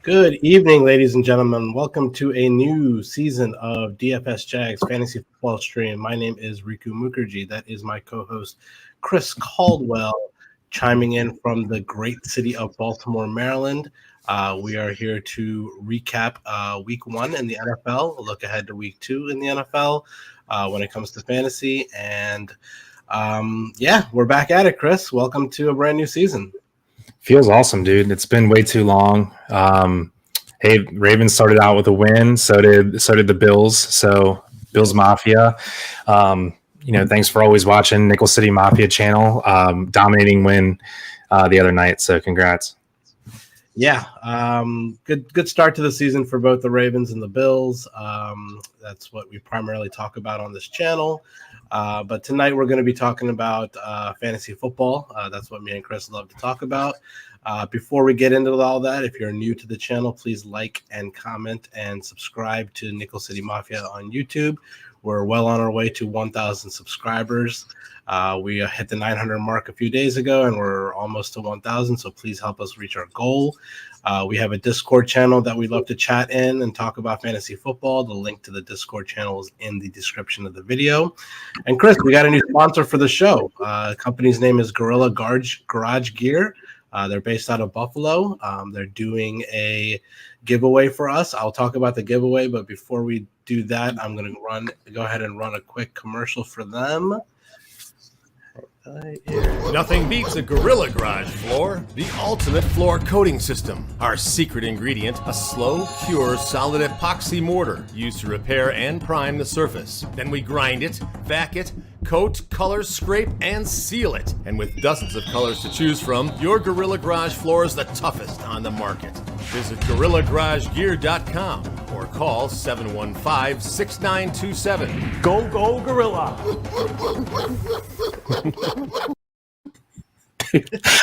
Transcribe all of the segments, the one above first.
Good evening, ladies and gentlemen. Welcome to a new season of DFS Jags Fantasy Football Stream. My name is Riku Mukherjee. That is my co-host, Chris Caldwell, chiming in from the great city of Baltimore, Maryland. We are here to recap Week 1 in the NFL, look ahead to Week 2 in the NFL when it comes to fantasy. And we're back at it, Chris. Welcome to a brand new season. Feels awesome, dude. It's been way too long. Hey, Ravens started out with a win. So did the Bills. So Bills Mafia. Thanks for always watching Nickel City Mafia channel. Dominating win the other night. So congrats. Yeah, good start to the season for both the Ravens and the Bills. That's what we primarily talk about on this channel. But tonight we're going to be talking about fantasy football. That's what me and Chris love to talk about. Before we get into all that, if you're new to the channel, please like and comment and subscribe to Nickel City Mafia on YouTube. We're well on our way to 1,000 subscribers. We hit the 900 mark a few days ago, and we're almost to 1,000, so please help us reach our goal. We have a Discord channel that we love to chat in and talk about fantasy football. The link to the Discord channel is in the description of the video. And Chris, we got a new sponsor for the show. The company's name is Gorilla Garage Gear. They're based out of Buffalo. They're doing a giveaway for us. I'll talk about the giveaway, but before we do that, I'm going to go ahead and run a quick commercial for them. Nothing beats a Gorilla Garage floor, the ultimate floor coating system. Our secret ingredient, a slow cure solid epoxy mortar used to repair and prime the surface. Then we grind it, vac it, coat, color, scrape, and seal it. And with dozens of colors to choose from, your Gorilla Garage floor is the toughest on the market. Visit GorillaGarageGear.com or call 715-6927. Go, go, Gorilla!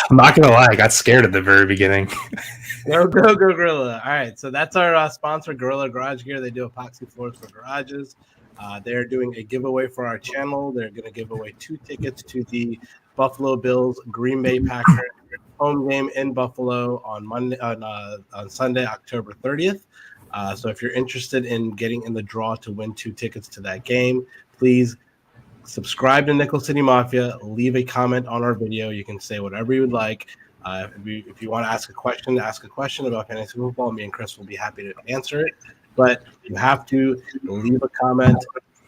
I'm not going to lie, I got scared at the very beginning. Go, go, go, Gorilla. All right, so that's our sponsor, Gorilla Garage Gear. They do epoxy floors for garages. They're doing a giveaway for our channel. They're going to give away 2 tickets to the Buffalo Bills Green Bay Packers home game in Buffalo on Sunday, October 30th. So if you're interested in getting in the draw to win 2 tickets to that game, please subscribe to Nickel City Mafia. Leave a comment on our video. You can say whatever you would like. If you want to ask a question about fantasy football, me and Chris will be happy to answer it. But you have to leave a comment,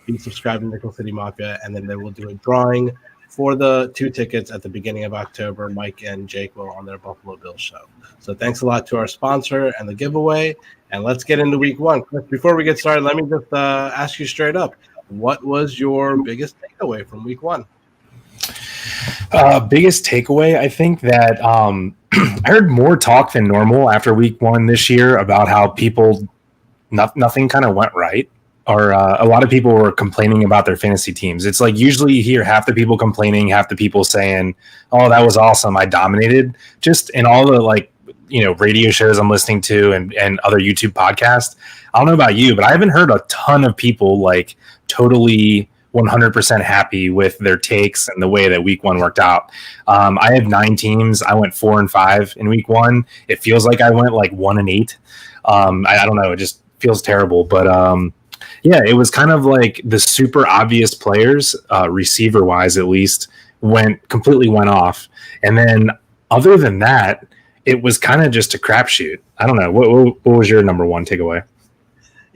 be subscribed to Nickel City Mafia, and then they will do a drawing for the 2 tickets at the beginning of October. Mike and Jake will on their Buffalo Bills show. So thanks a lot to our sponsor and the giveaway. And let's get into Week 1. Chris, before we get started, let me just ask you straight up. What was your biggest takeaway from Week 1? Biggest takeaway, I think that I heard more talk than normal after Week 1 this year about how nothing kind of went right. Or a lot of people were complaining about their fantasy teams. It's like usually you hear half the people complaining, half the people saying, "Oh, that was awesome, I dominated." Just in all the radio shows I'm listening to and other YouTube podcasts. I don't know about you, but I haven't heard a ton of people like totally 100% happy with their takes and the way that Week 1 worked out. I have 9 teams. I went 4-5 in Week 1. It feels like I went like 1-8. I don't know. It just feels terrible, but it was kind of like the super obvious players, receiver wise at least, completely went off. And then other than that, it was kind of just a crapshoot. I don't know. What was your number 1 takeaway?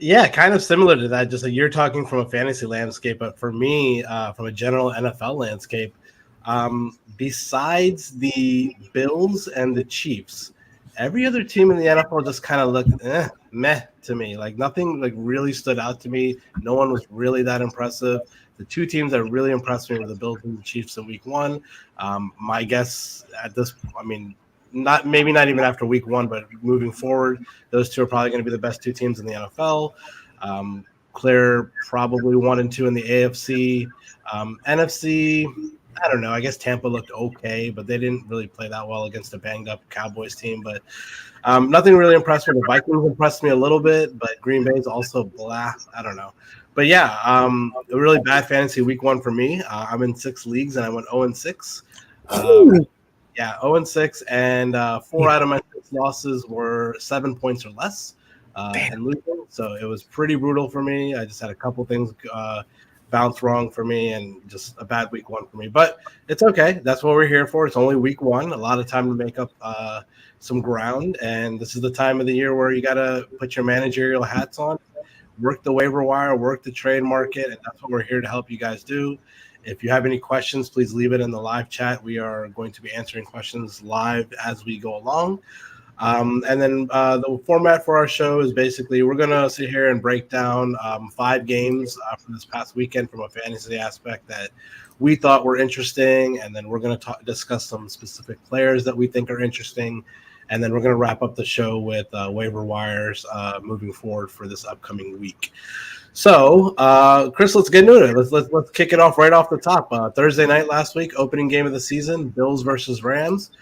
Yeah, kind of similar to that. Just like you're talking from a fantasy landscape, but for me, from a general NFL landscape, besides the Bills and the Chiefs, every other team in the NFL just kind of looked meh to me. Like nothing like really stood out to me. No one was really that impressive. The 2 teams that really impressed me were the Bills and the Chiefs in Week 1. My guess at this, not even after Week 1, but moving forward, those 2 are probably going to be the best 2 teams in the NFL. Clear probably 1 and 2 in the AFC. NFC, I don't know. I guess Tampa looked okay, but they didn't really play that well against a banged-up Cowboys team. But nothing really impressed me. The Vikings impressed me a little bit, but Green Bay's also blah. I don't know. But yeah, a really bad fantasy Week 1 for me. I'm in 6 leagues, and I went 0-6. Yeah, 0-6, and 4 out of my 6 losses were 7 points or less and losing. So it was pretty brutal for me. I just had a couple things bounce wrong for me and just a bad week 1 for me. But it's okay. That's what we're here for. It's only week 1. A lot of time to make up some ground. And this is the time of the year where you got to put your managerial hats on, work the waiver wire, work the trade market. And that's what we're here to help you guys do. If you have any questions, please leave it in the live chat. We are going to be answering questions live as we go along. And then the format for our show is basically we're going to sit here and break down 5 games from this past weekend from a fantasy aspect that we thought were interesting. And then we're going to discuss some specific players that we think are interesting. And then we're going to wrap up the show with waiver wires moving forward for this upcoming week. So, Chris, let's get into it. Let's kick it off right off the top. Thursday night last week, opening game of the season, Bills versus Rams.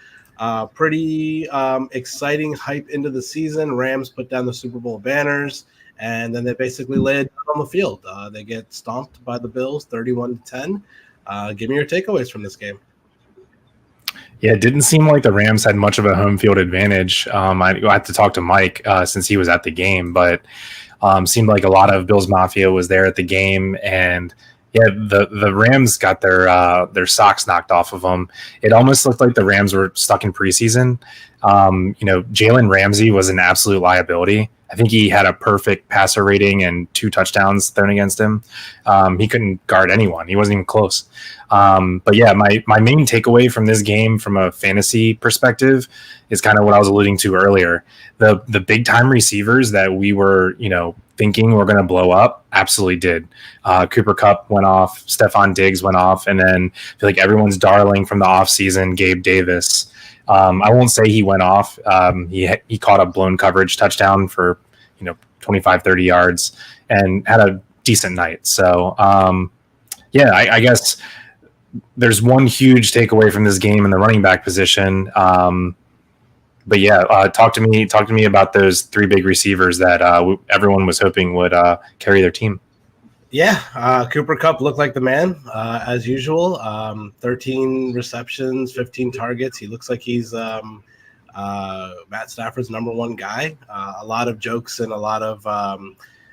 Pretty exciting hype into the season. Rams put down the Super Bowl banners, and then they basically laid it on the field. They get stomped by the Bills, 31-10. Give me your takeaways from this game. Yeah, it didn't seem like the Rams had much of a home field advantage. I had to talk to Mike since he was at the game, but seemed like a lot of Bills Mafia was there at the game, and yeah, the Rams got their socks knocked off of them. It almost looked like the Rams were stuck in preseason. Jalen Ramsey was an absolute liability. I think he had a perfect passer rating and 2 touchdowns thrown against him. He couldn't guard anyone. He wasn't even close. But yeah, my main takeaway from this game from a fantasy perspective is kind of what I was alluding to earlier. The big time receivers that we were, thinking were going to blow up absolutely did. Cooper Kupp went off, Stephon Diggs went off, and then I feel like everyone's darling from the offseason, Gabe Davis. I won't say he went off. He caught a blown coverage touchdown for 25, 30 yards and had a decent night. So I guess there's one huge takeaway from this game in the running back position. But yeah, talk to me about those 3 big receivers that everyone was hoping would carry their team. Yeah, Cooper Kupp looked like the man as usual. 13 receptions, 15 targets. He looks like he's Matt Stafford's number 1 guy. A lot of jokes and a lot of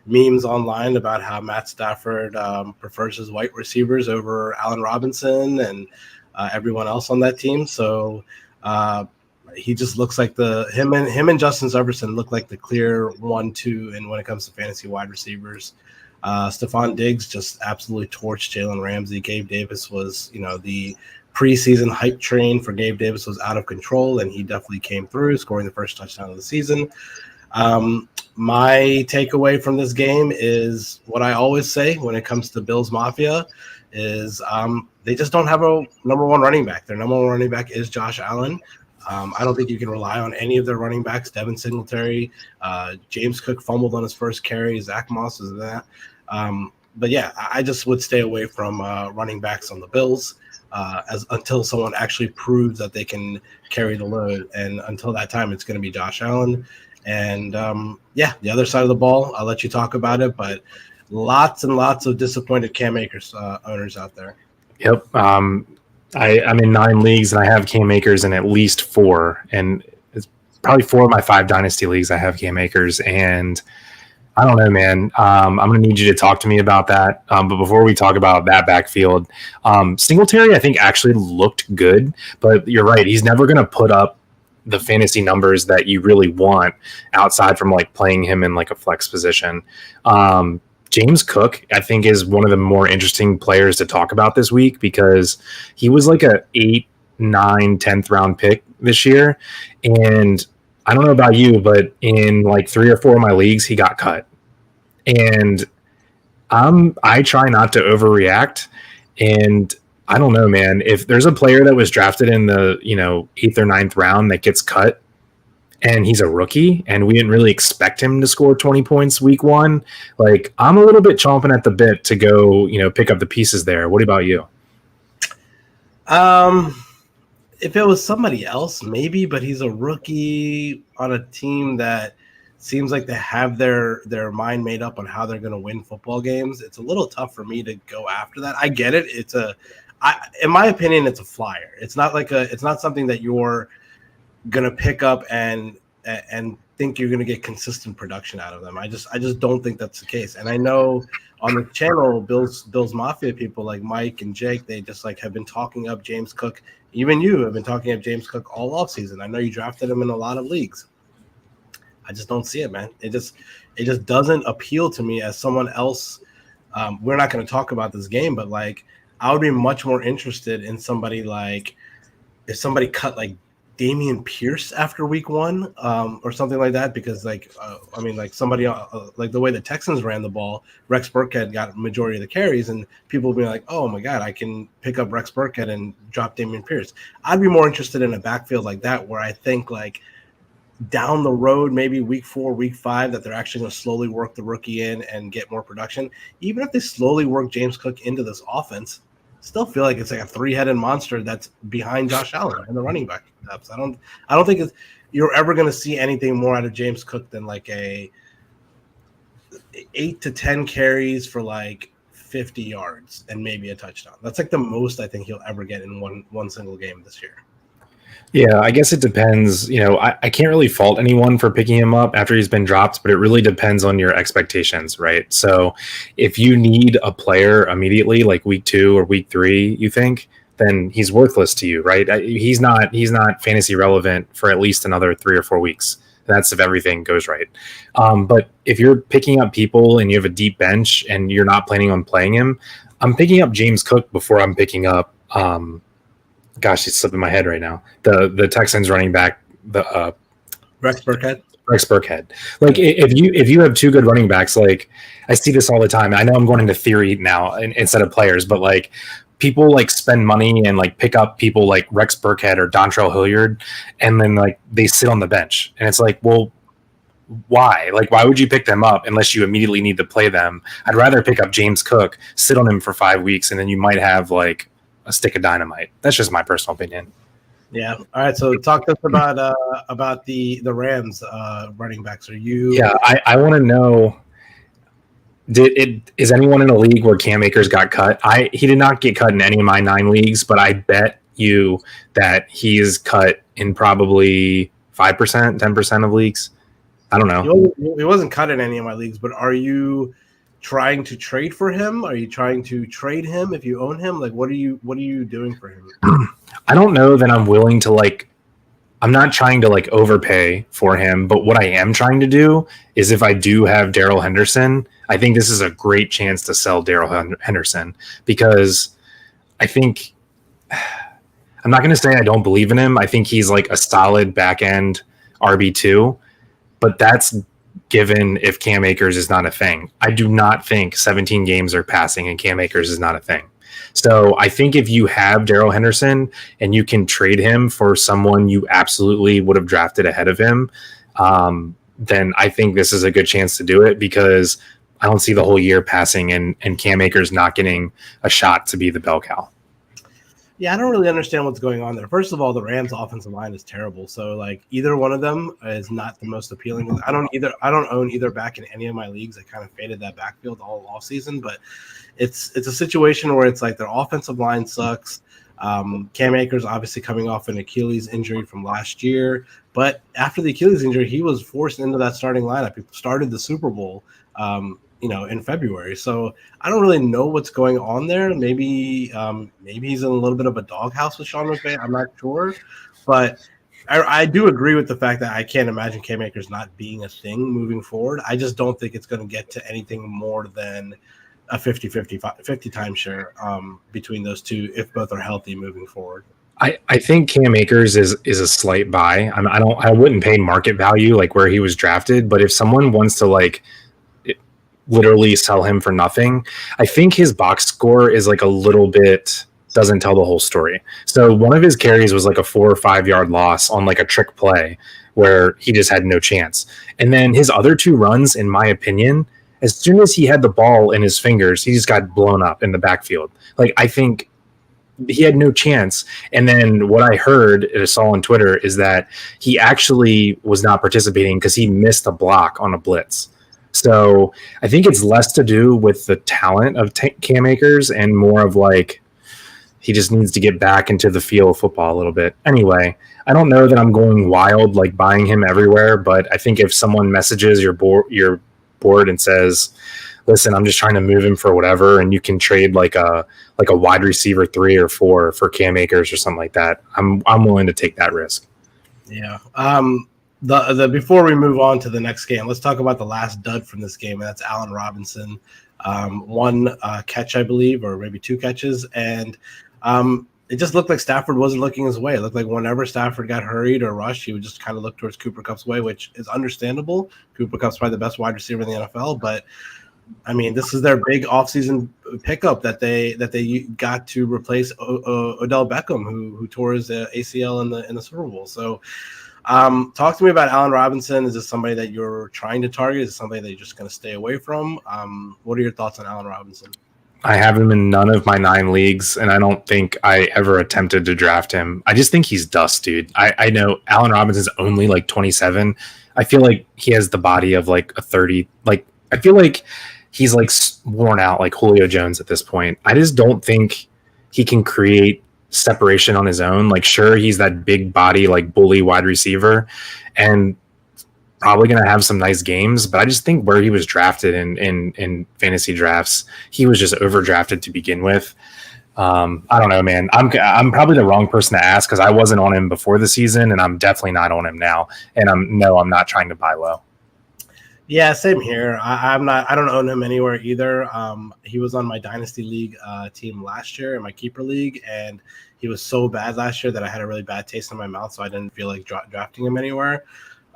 memes online about how Matt Stafford prefers his white receivers over Allen Robinson and everyone else on that team. So he just looks like him and Justin Jefferson look like the clear 1-2 and when it comes to fantasy wide receivers. Stephon Diggs just absolutely torched Jalen Ramsey. Gabe Davis was, the preseason hype train for Gabe Davis was out of control, and he definitely came through, scoring the first touchdown of the season. My takeaway from this game is what I always say when it comes to Bills Mafia is they just don't have a number 1 running back. Their number 1 running back is Josh Allen. I don't think you can rely on any of their running backs. Devin Singletary, James Cook fumbled on his first carry. Zach Moss is that. But yeah, I just would stay away from running backs on the Bills until someone actually proves that they can carry the load. And until that time, it's going to be Josh Allen. And the other side of the ball, I'll let you talk about it. But lots and lots of disappointed Cam Akers owners out there. Yep. I'm in 9 leagues and I have Cam Akers in at least 4, and it's probably 4 of my 5 dynasty leagues. I have Cam Akers, and I don't know, man. I'm going to need you to talk to me about that. But before we talk about that backfield, Singletary, I think actually looked good, but you're right. He's never going to put up the fantasy numbers that you really want outside from like playing him in like a flex position. James Cook, I think, is one of the more interesting players to talk about this week because he was like a 8, 9, 10th round pick this year. And I don't know about you, but in like 3 or 4 of my leagues, he got cut. And I try not to overreact. And I don't know, man, if there's a player that was drafted in the, 8th or 9th round that gets cut and he's a rookie and we didn't really expect him to score 20 points week 1, like I'm a little bit chomping at the bit to go, pick up the pieces there. What about you? If it was somebody else, maybe, but he's a rookie on a team that seems like they have their mind made up on how they're going to win football games. It's a little tough for me to go after that. I get it. In my opinion, it's a flyer. It's not something that you're going to pick up and and think you're going to get consistent production out of them. I just don't think that's the case. And I know on the channel, Bill's Mafia people like Mike and Jake, they just like have been talking up James Cook. Even you have been talking up James Cook all offseason. I know you drafted him in a lot of leagues. I just don't see it, man. It just doesn't appeal to me as someone else. We're not going to talk about this game, but like I would be much more interested in somebody like if somebody cut like Dameon Pierce after week 1 or something like that, because like I mean like somebody like the way the Texans ran the ball, Rex Burkhead got a majority of the carries, and people would be like, oh my god, I can pick up Rex Burkhead and drop Dameon Pierce. I'd be more interested in a backfield like that, where I think like down the road, maybe week 4, week 5, that they're actually going to slowly work the rookie in and get more production. Even if they slowly work James Cook into this offense, still feel like it's like a 3-headed monster that's behind Josh Allen and the running back depth. I don't think you're ever going to see anything more out of James Cook than like a 8 to 10 carries for like 50 yards and maybe a touchdown. That's like the most I think he'll ever get in one single game this year. Yeah, I guess it depends. You know, I can't really fault anyone for picking him up after he's been dropped, but it really depends on your expectations, right? So if you need a player immediately, like week 2 or week 3, you think, then he's worthless to you, right? He's not fantasy relevant for at least another 3 or 4 weeks. That's if everything goes right. But if you're picking up people and you have a deep bench and you're not planning on playing him, I'm picking up James Cook before I'm picking up gosh, it's slipping my head right now. The Texans running back, the Rex Burkhead. Like if you have 2 good running backs, like I see this all the time. I know I'm going into theory now instead of players, but like people like spend money and like pick up people like Rex Burkhead or Dontrell Hilliard, and then like they sit on the bench, and it's like, well, why? Like, why would you pick them up unless you immediately need to play them? I'd rather pick up James Cook, sit on him for 5 weeks, and then you might have like a stick of dynamite. That's just my personal opinion. Yeah. All right. So talk to us about the Rams running backs. Are you? Yeah, I want to know. Is anyone in a league where Cam Akers got cut? He did not get cut in any of my 9 leagues, but I bet you that he is cut in probably 5%, 10% of leagues. I don't know. He wasn't cut in any of my leagues, but are you trying to trade for him? Are you trying to trade him if you own him? Like, what are you doing for him? I don't know that I'm willing to like. I'm not trying to like overpay for him, but what I am trying to do is if I do have Darrell Henderson, I think this is a great chance to sell Darrell Henderson, because I think I'm not going to say I don't believe in him. I think he's like a solid back end RB2, but that's given if Cam Akers is not a thing. I do not think 17 games are passing and Cam Akers is not a thing. So I think if you have Darrell Henderson and you can trade him for someone you absolutely would have drafted ahead of him, then I think this is a good chance to do it, because I don't see the whole year passing and Cam Akers not getting a shot to be the bell cow. Yeah, I don't really understand what's going on there. First of all, the Rams' offensive line is terrible. So, like, either one of them is not the most appealing. I don't own either back in any of my leagues. I kind of faded that backfield all offseason, but it's a situation where it's like their offensive line sucks. Cam Akers obviously coming off an Achilles injury from last year, but after the Achilles injury, he was forced into that starting lineup. He started the Super Bowl, in February. So I don't really know what's going on there. Maybe he's in a little bit of a doghouse with Sean McVay. I'm not sure, but I do agree with the fact that I can't imagine Cam Akers not being a thing moving forward. I just don't think it's going to get to anything more than a 50 timeshare between those two, if both are healthy moving forward. I think Cam Akers is a slight buy. I wouldn't pay market value like where he was drafted, but if someone wants to like literally sell him for nothing, I think his box score is like a little bit doesn't tell the whole story. So one of his carries was like a 4 or 5 yard loss on like a trick play where he just had no chance. And then his other 2 runs, in my opinion, as soon as he had the ball in his fingers, he just got blown up in the backfield. Like, I think he had no chance. And then what I heard, I saw on Twitter, is that he actually was not participating because he missed a block on a blitz. So I think it's less to do with the talent of Cam Akers and more of like He just needs to get back into the feel of football a little bit. Anyway, I don't know that I'm going wild, like buying him everywhere, but I think if someone messages your board and says, listen, I'm just trying to move him for whatever, and you can trade like a wide receiver 3 or 4 for Cam Akers or something like that, I'm willing to take that risk. Yeah. The before we move on to the next game, let's talk about the last dud from this game, and that's Allen Robinson. One catch, I believe, or maybe 2 catches, and it just looked like Stafford wasn't looking his way. It looked like whenever Stafford got hurried or rushed, he would just kind of look towards Cooper Kupp's way, which is understandable. Cooper Kupp's probably the best wide receiver in the NFL, but I mean, this is their big offseason pickup that they got to replace Odell Beckham, who tore his ACL in the Super Bowl. So, talk to me about Allen Robinson. Is this somebody that you're trying to target? Is it somebody that you're just going to stay away from? What are your thoughts on Allen Robinson? I have him in none of my 9 leagues, and I don't think I ever attempted to draft him. I just think he's dust, dude. I know Allen Robinson's only like 27. I feel like he has the body of like a 30. Like, I feel like he's like worn out like Julio Jones at this point. I just don't think he can create separation on his own. Like, sure, he's that big body, like bully wide receiver, and probably going to have some nice games. But I just think where he was drafted in fantasy drafts, he was just overdrafted to begin with. I don't know, man. I'm probably the wrong person to ask because I wasn't on him before the season, and I'm definitely not on him now. And I'm not trying to buy low. Yeah, same here. I don't own him anywhere either. He was on my Dynasty League team last year in my Keeper League, and he was so bad last year that I had a really bad taste in my mouth, so I didn't feel like drafting him anywhere.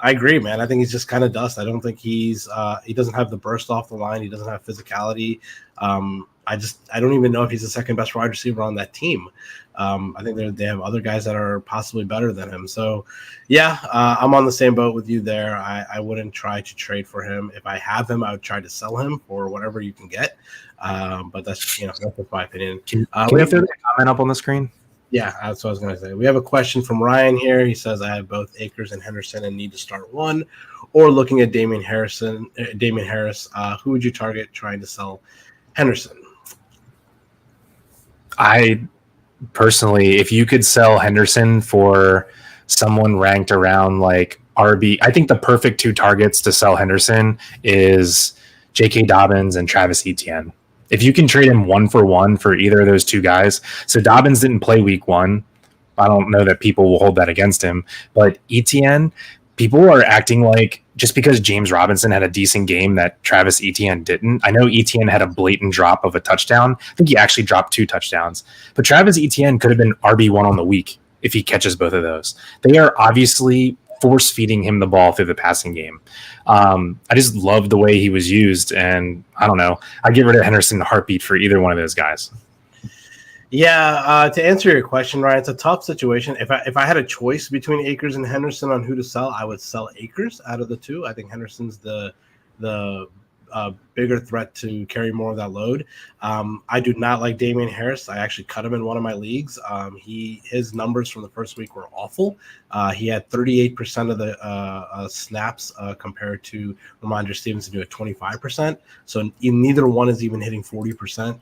I agree, man. I think he's just kind of dust. I don't think he doesn't have the burst off the line. He doesn't have physicality. I don't even know if he's the second best wide receiver on that team. I think they have other guys that are possibly better than him. So, yeah, I'm on the same boat with you there. I wouldn't try to trade for him. If I have him, I would try to sell him for whatever you can get. But that's just my opinion. Can you throw the comment up on the screen? Yeah, that's what I was going to say. We have a question from Ryan here. He says, I have both Akers and Henderson and need to start one. Or looking at Damian Harris, who would you target trying to sell Henderson? I personally, if you could sell Henderson for someone ranked around like RB, I think the perfect 2 targets to sell Henderson is J.K. Dobbins and Travis Etienne. If you can trade him 1-for-1 for either of those 2 guys. So Dobbins didn't play week 1. I don't know that people will hold that against him. But Etienne, people are acting like just because James Robinson had a decent game that Travis Etienne didn't. I know Etienne had a blatant drop of a touchdown. I think he actually dropped 2 touchdowns. But Travis Etienne could have been RB1 on the week if he catches both of those. They are obviously force-feeding him the ball through the passing game. I just love the way he was used, and I don't know. I'd get rid of Henderson in a heartbeat for either one of those guys. Yeah, to answer your question, Ryan, it's a tough situation. If I had a choice between Akers and Henderson on who to sell, I would sell Akers out of the 2. I think Henderson's the bigger threat to carry more of that load. I do not like Damian Harris. I actually cut him in one of my leagues. His numbers from the first week were awful. He had 38% of the snaps compared to Ramondre Stevenson, who had 25%. So neither one is even hitting 40%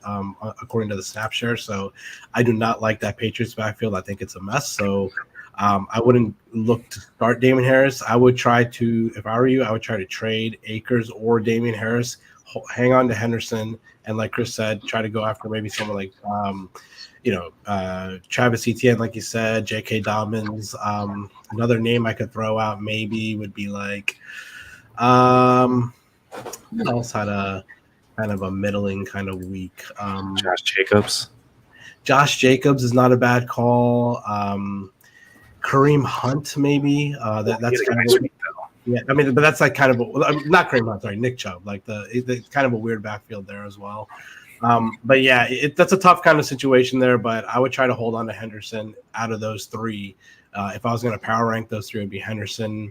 according to the snap share. So I do not like that Patriots backfield. I think it's a mess. So I wouldn't look to start Damian Harris. I would try to, if I were you, I would try to trade Akers or Damian Harris, hang on to Henderson, and like Chris said, try to go after maybe someone like, Travis Etienne, like you said, J.K. Dobbins. Another name I could throw out maybe would be like, who else had a kind of a middling kind of week? Josh Jacobs. Josh Jacobs is not a bad call. Kareem Hunt, maybe. That's kind of week, yeah. I mean, but that's like kind of not Kareem Hunt. Sorry, Nick Chubb. Like it's kind of a weird backfield there as well. But yeah, that's a tough kind of situation there. But I would try to hold on to Henderson out of those 3. If I was going to power rank those 3, it would be Henderson,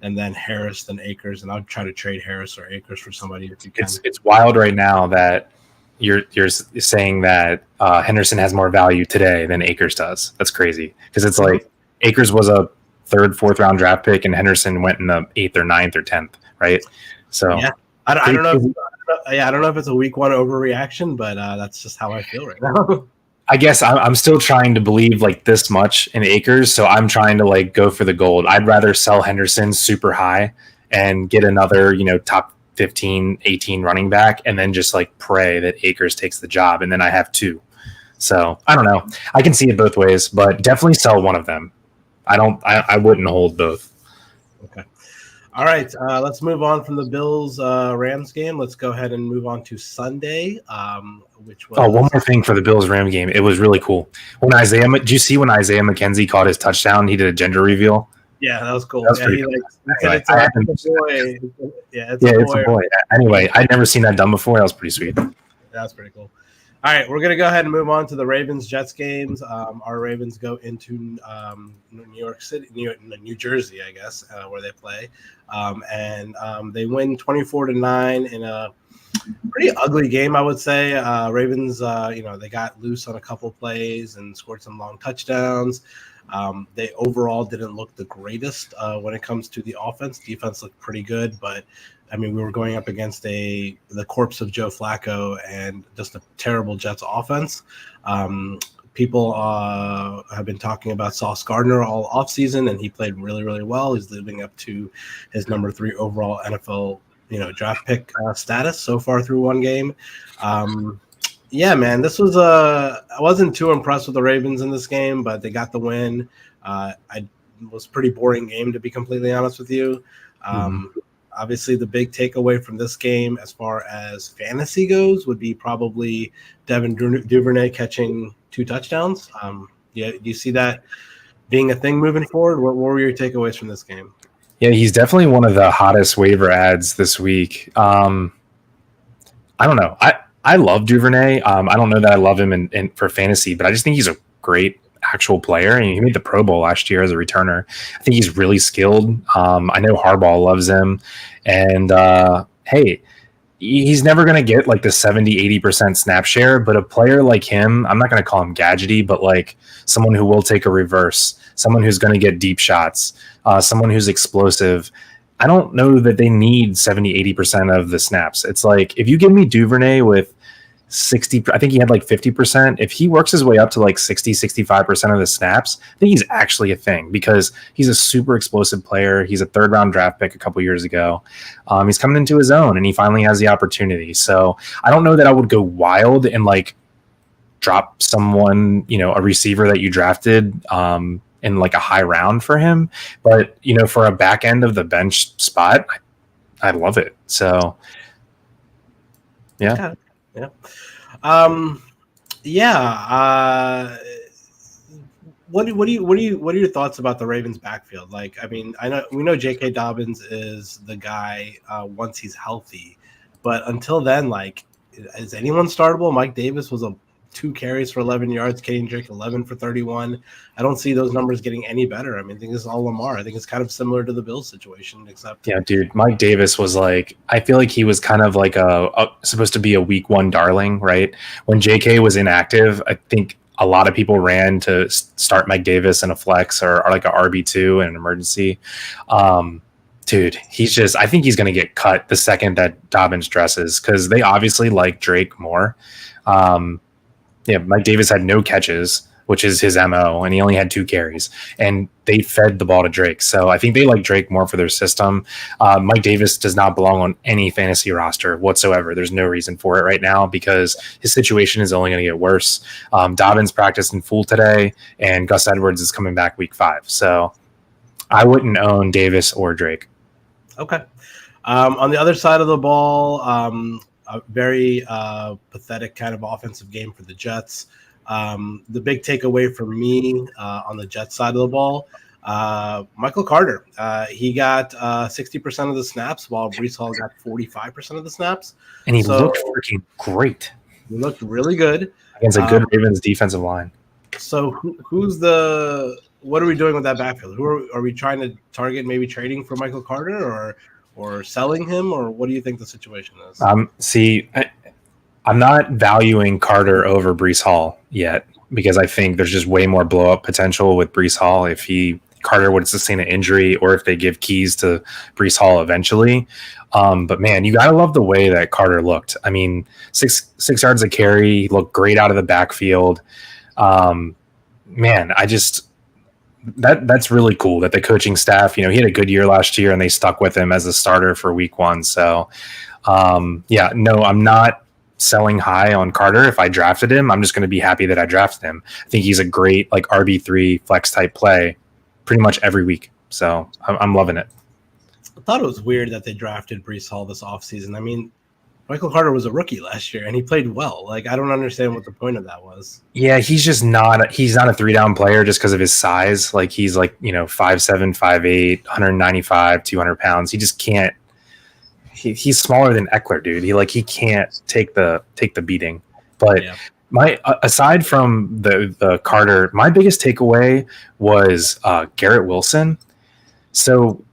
and then Harris, then Akers, and I'd try to trade Harris or Akers for somebody if you can. It's wild right now that you're saying that Henderson has more value today than Akers does. That's crazy because it's like Akers was a 3rd, 4th round draft pick, and Henderson went in the 8th or 9th or 10th, right? So yeah, I don't know. I don't know if it's a week 1 overreaction, but that's just how I feel right now. I guess I'm still trying to believe like this much in Akers, so I'm trying to like go for the gold. I'd rather sell Henderson super high and get another, top 15, 18 running back, and then just like pray that Akers takes the job, and then I have two. So I don't know. I can see it both ways, but definitely sell one of them. I wouldn't hold both. Okay. All right, let's move on from the Bills Rams game. Let's go ahead and move on to Sunday, which was. Oh, one more thing for the Bills Rams game. It was really cool. Did you see when Isaiah McKenzie caught his touchdown? He did a gender reveal. Yeah, that was cool. That was He said it's a boy. Yeah, it's a boy. Anyway, I'd never seen that done before. That was pretty sweet. That's pretty cool. All right, we're going to go ahead and move on to the Ravens-Jets games. Our Ravens go into New Jersey, I guess, where they play. And they win 24-9 in a pretty ugly game, I would say. Ravens, they got loose on a couple plays and scored some long touchdowns. They overall didn't look the greatest when it comes to the offense. Defense looked pretty good, but I mean, we were going up against the corpse of Joe Flacco and just a terrible Jets offense. People have been talking about Sauce Gardner all offseason, and he played really, really well. He's living up to his number 3 overall NFL, draft pick status so far through one game. Yeah, man, this was I wasn't too impressed with the Ravens in this game, but they got the win. It was a pretty boring game, to be completely honest with you. Obviously, the big takeaway from this game, as far as fantasy goes, would be probably Devin Duvernay catching 2 touchdowns. Do you see that being a thing moving forward? What were your takeaways from this game? Yeah, he's definitely one of the hottest waiver ads this week. I don't know. I love Duvernay. I don't know that I love him in for fantasy, but I just think he's a great actual player, and he made the Pro Bowl last year as a returner. I think he's really skilled. I know Harbaugh loves him, and hey, he's never going to get like the 70-80% snap share, but a player like him, I'm not going to call him gadgety, but like someone who will take a reverse, someone who's going to get deep shots, someone who's explosive. I don't know that they need 70-80% of the snaps. It's like, if you give me Duvernay with 60, I think he had like 50%. If he works his way up to like 60-65% of the snaps, I think he's actually a thing, because he's a super explosive player. He's a 3rd round draft pick a couple years ago. He's coming into his own, and he finally has the opportunity. So I don't know that I would go wild and like drop someone, a receiver that you drafted in like a high round for him. But, for a back end of the bench spot, I love it. So yeah. What are your thoughts about the Ravens backfield? Like, I mean, we know J.K. Dobbins is the guy once he's healthy, but until then, like, is anyone startable? Mike Davis was 2 carries for 11 yards. Kenny Drake 11 for 31. I don't see those numbers getting any better. I mean, I think this is all Lamar. I think it's kind of similar to the Bills situation, except dude, Mike Davis was like, I feel like he was kind of like supposed to be a week 1 darling, right? When JK was inactive, I think a lot of people ran to start Mike Davis in a flex or like a RB2 in an emergency. Dude, I think he's going to get cut the second that Dobbins dresses, because they obviously like Drake more. Mike Davis had no catches, which is his MO, and he only had 2 carries, and they fed the ball to Drake. So I think they like Drake more for their system. Mike Davis does not belong on any fantasy roster whatsoever. There's no reason for it right now, because his situation is only going to get worse. Dobbins practiced in full today, and Gus Edwards is coming back week 5. So I wouldn't own Davis or Drake. Okay. On the other side of the ball, a very pathetic kind of offensive game for the Jets. The big takeaway for me on the Jets side of the ball, Michael Carter. He got 60% of the snaps, while Breece Hall got 45% of the snaps. And he looked freaking great. He looked really good. Against a good Ravens defensive line. So what are we doing with that backfield? Who are we trying to target, maybe trading for Michael Carter or selling him, or what do you think the situation is? I'm not valuing Carter over Breece Hall yet, because I think there's just way more blow up potential with Breece Hall if Carter would sustain an injury, or if they give keys to Breece Hall eventually. But man, you gotta love the way that Carter looked. I mean, 6 yards a carry, he looked great out of the backfield. Man, that's really cool that the coaching staff, he had a good year last year and they stuck with him as a starter for week 1. So, no, I'm not selling high on Carter. If I drafted him, I'm just going to be happy that I drafted him. I think he's a great RB3 flex type play pretty much every week. So I'm loving it. I thought it was weird that they drafted Breece Hall this offseason. I mean, Michael Carter was a rookie last year and he played well. I don't understand what the point of that was. Yeah, he's just not a 3-down player just because of his size. He's 5'7", 5'8", 195, 200 pounds. He just can't. He's smaller than Eckler, dude. He can't take the beating. But aside from the Carter, my biggest takeaway was Garrett Wilson. So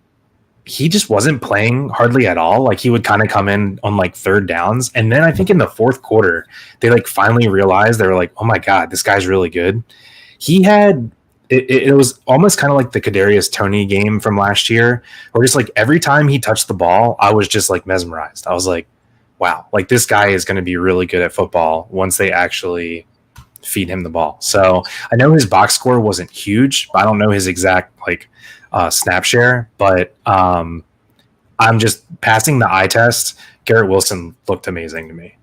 he just wasn't playing hardly at all. He would kind of come in on third downs. And then I think in the fourth quarter, they finally realized, they were like, oh my God, this guy's really good. He had, it was almost kind of like the Kadarius Toney game from last year, where just every time he touched the ball, I was just mesmerized. I was like, wow, this guy is going to be really good at football once they actually feed him the ball. So I know his box score wasn't huge, but I don't know his exact snap share, but I'm just passing the eye test. Garrett Wilson looked amazing to me.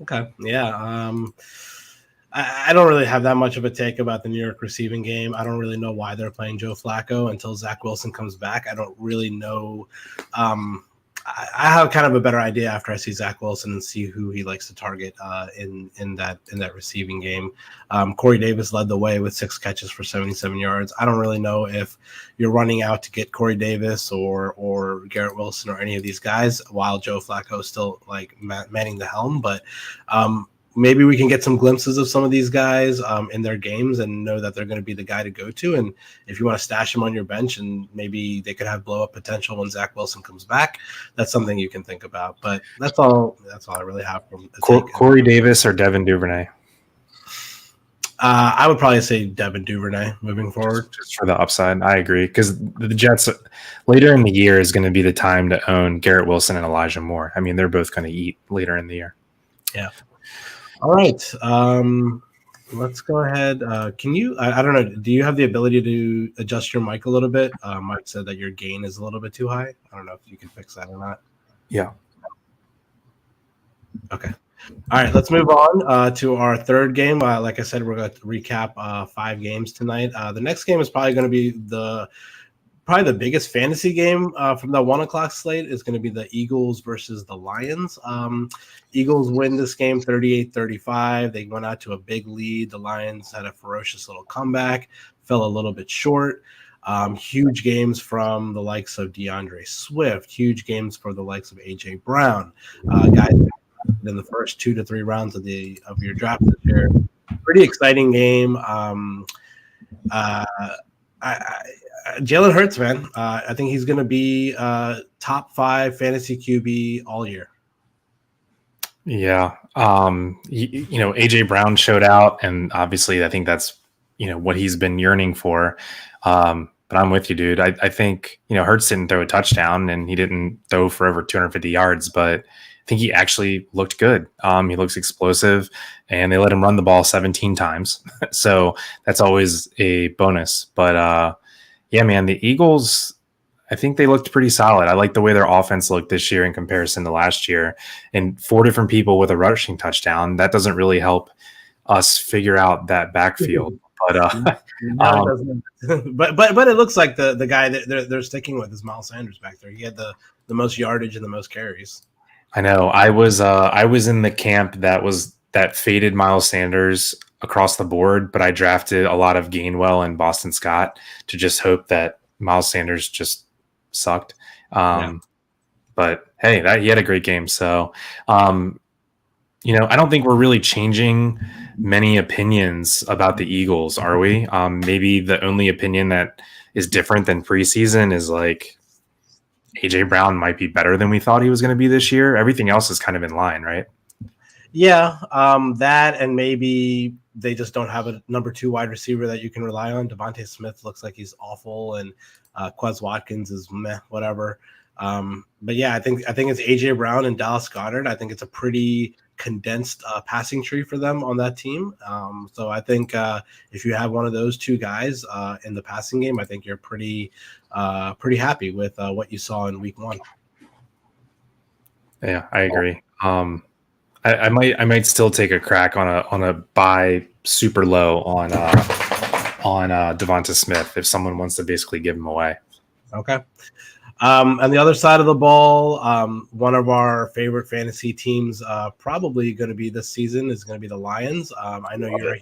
Okay. Yeah. I don't really have that much of a take about the New York receiving game. I don't really know why they're playing Joe Flacco until Zach Wilson comes back. I don't really know. I have kind of a better idea after I see Zach Wilson and see who he likes to target in that receiving game. Corey Davis led the way with 6 catches for 77 yards. I don't really know if you're running out to get Corey Davis or Garrett Wilson or any of these guys while Joe Flacco is still manning the helm, but maybe we can get some glimpses of some of these guys in their games and know that they're going to be the guy to go to. And if you want to stash them on your bench and maybe they could have blow up potential when Zach Wilson comes back, that's something you can think about. But that's all I really have from Corey Davis or Devin Duvernay. I would probably say Devin Duvernay moving forward. Just for the upside. I agree. Because the Jets later in the year is going to be the time to own Garrett Wilson and Elijah Moore. I mean, they're both going to eat later in the year. Yeah. All right. Let's go ahead. Can you, I don't know, do you have the ability to adjust your mic a little bit? Mike said that your gain is a little bit too high. I don't know if you can fix that or not. Yeah. Okay. All right. Let's move on to our third game. Like I said, we're going to recap 5 games tonight. The next game is probably going to be probably the biggest fantasy game from the 1 o'clock slate is going to be the Eagles versus the Lions. Eagles win this game 38-35. They went out to a big lead. The Lions had a ferocious little comeback, fell a little bit short. Huge games from the likes of DeAndre Swift, huge games for the likes of A.J. Brown. Guys in the first 2 to 3 rounds of your draft this year. Pretty exciting game. Jalen Hurts, man. I think he's going to be top 5 fantasy QB all year. Yeah. AJ Brown showed out, and obviously I think that's, what he's been yearning for. But I'm with you, dude. I think, Hurts didn't throw a touchdown and he didn't throw for over 250 yards, but I think he actually looked good. He looks explosive, and they let him run the ball 17 times. So that's always a bonus. But yeah, man, the Eagles, I think they looked pretty solid. I like the way their offense looked this year in comparison to last year. And 4 different people with a rushing touchdown, that doesn't really help us figure out that backfield. But but it looks like the guy that they're sticking with is Miles Sanders back there. He had the most yardage and the most carries. I know. I was in the camp that faded Miles Sanders across the board, but I drafted a lot of Gainwell and Boston Scott to just hope that Miles Sanders just sucked. But hey, he had a great game. So, I don't think we're really changing many opinions about the Eagles, are we? Maybe the only opinion that is different than preseason is AJ Brown might be better than we thought he was going to be this year. Everything else is kind of in line, right? Yeah, that, and maybe they just don't have a number 2 wide receiver that you can rely on. Devontae Smith looks like he's awful, and Quez Watkins is meh, whatever. But yeah, I think it's AJ Brown and Dallas Goedert. I think it's a pretty condensed passing tree for them on that team. So I think if you have one of those two guys in the passing game, I think you're pretty happy with what you saw in week 1. Yeah, I agree. I might still take a crack on a buy super low on Devonta Smith if someone wants to basically give him away. Okay. On the other side of the ball, one of our favorite fantasy teams, probably going to be this season, is going to be the Lions. I know you're a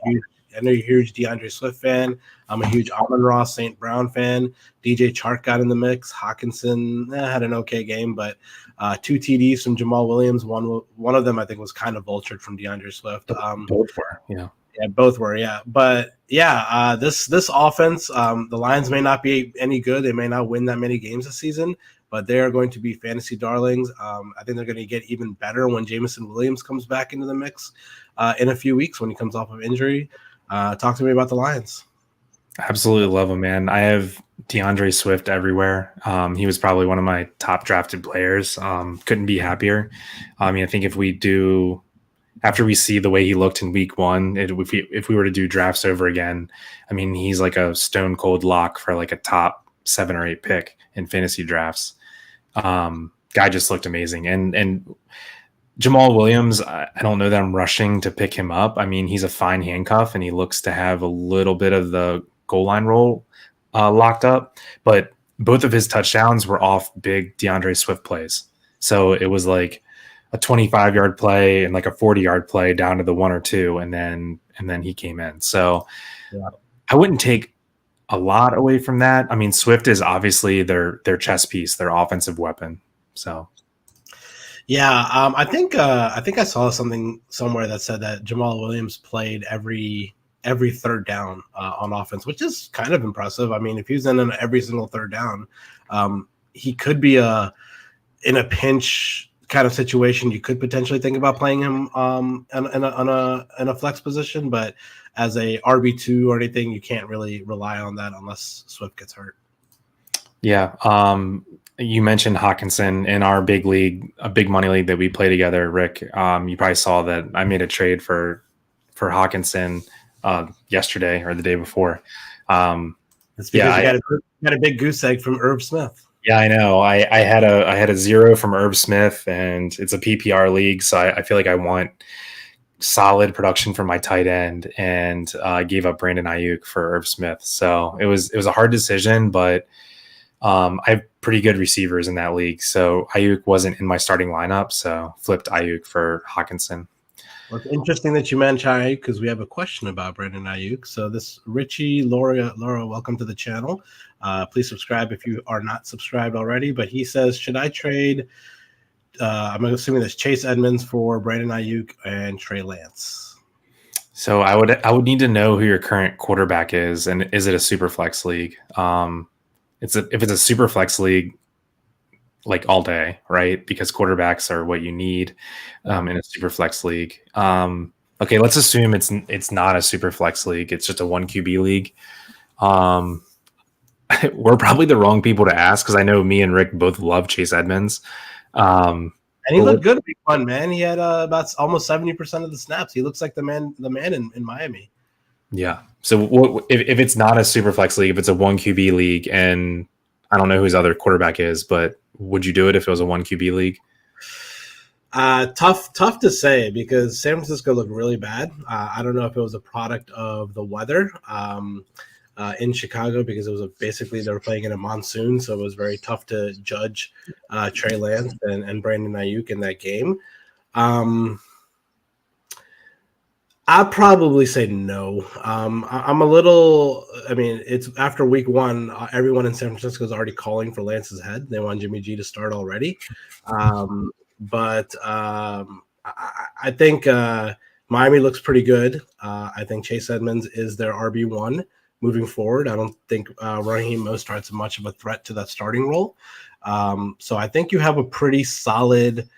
huge DeAndre Swift fan. I'm a huge Amon-Ra St. Brown fan. DJ Chark got in the mix. Hawkinson had an okay game, but 2 TDs from Jamal Williams. One of them I think was kind of vultured from DeAndre Swift. Both were, yeah. Yeah, both were, yeah. But yeah, this offense, the Lions may not be any good. They may not win that many games this season, but they are going to be fantasy darlings. I think they're going to get even better when Jameson Williams comes back into the mix in a few weeks when he comes off of injury. Talk to me about the Lions. Absolutely love him, man. I have DeAndre Swift everywhere. He was probably one of my top drafted players. Couldn't be happier. I mean, I think after we see the way he looked in week 1, if we were to do drafts over again, I mean, he's like a stone cold lock for like a top 7 or 8 pick in fantasy drafts. Guy just looked amazing. And Jamal Williams, I don't know that I'm rushing to pick him up. I mean, he's a fine handcuff and he looks to have a little bit of the goal line role locked up, but both of his touchdowns were off big DeAndre Swift plays. So it was like a 25-yard play and like a 40-yard play down to the 1 or 2, and then he came in. So yeah. I wouldn't take a lot away from that. I mean, Swift is obviously their chess piece, their offensive weapon. So yeah, I think I saw something somewhere that said that Jamal Williams played every third down on offense, which is kind of impressive. I mean, if he's in every single third down, he could be in a pinch kind of situation. You could potentially think about playing him in a flex position, but as a RB2 or anything, you can't really rely on that unless Swift gets hurt. Yeah. You mentioned Hawkinson in our big league, a big money league that we play together, Rick. You probably saw that I made a trade for Hawkinson yesterday or the day before. That's because you got a big goose egg from Irv Smith. Yeah, I know. I had a 0 from Irv Smith, and it's a PPR league, so I feel like I want solid production from my tight end, and I gave up Brandon Ayuk for Irv Smith. So it was a hard decision, but I have pretty good receivers in that league. So Ayuk wasn't in my starting lineup, so flipped Ayuk for Hawkinson. Well, it's interesting that you mentioned Ayuk because we have a question about Brandon Ayuk. So this Richie Laura, welcome to the channel. Please subscribe if you are not subscribed already. But he says, should I trade? I'm assuming this Chase Edmonds for Brandon Ayuk and Trey Lance. So I would need to know who your current quarterback is, and is it a super flex league? If it's a super flex league, like all day, right? Because quarterbacks are what you need in a super flex league. Okay, let's assume it's not a super flex league. It's just a 1 QB league. We're probably the wrong people to ask because I know me and Rick both love Chase Edmonds. And he looked good week 1, man. He had about almost 70% of the snaps. He looks like the man in Miami. Yeah. So if it's not a super flex league, if it's a 1 QB league, and I don't know who his other quarterback is, but would you do it if it was a 1 QB league? Tough to say because San Francisco looked really bad. I don't know if it was a product of the weather in Chicago because it was basically they were playing in a monsoon, so it was very tough to judge Trey Lance and Brandon Ayuk in that game. I'd probably say no. I'm a little. I mean, it's after week 1. Everyone in San Francisco is already calling for Lance's head. They want Jimmy G to start already. But I think Miami looks pretty good. I think Chase Edmonds is their RB1 moving forward. I don't think Raheem Mostert's much of a threat to that starting role. So I think you have a pretty solid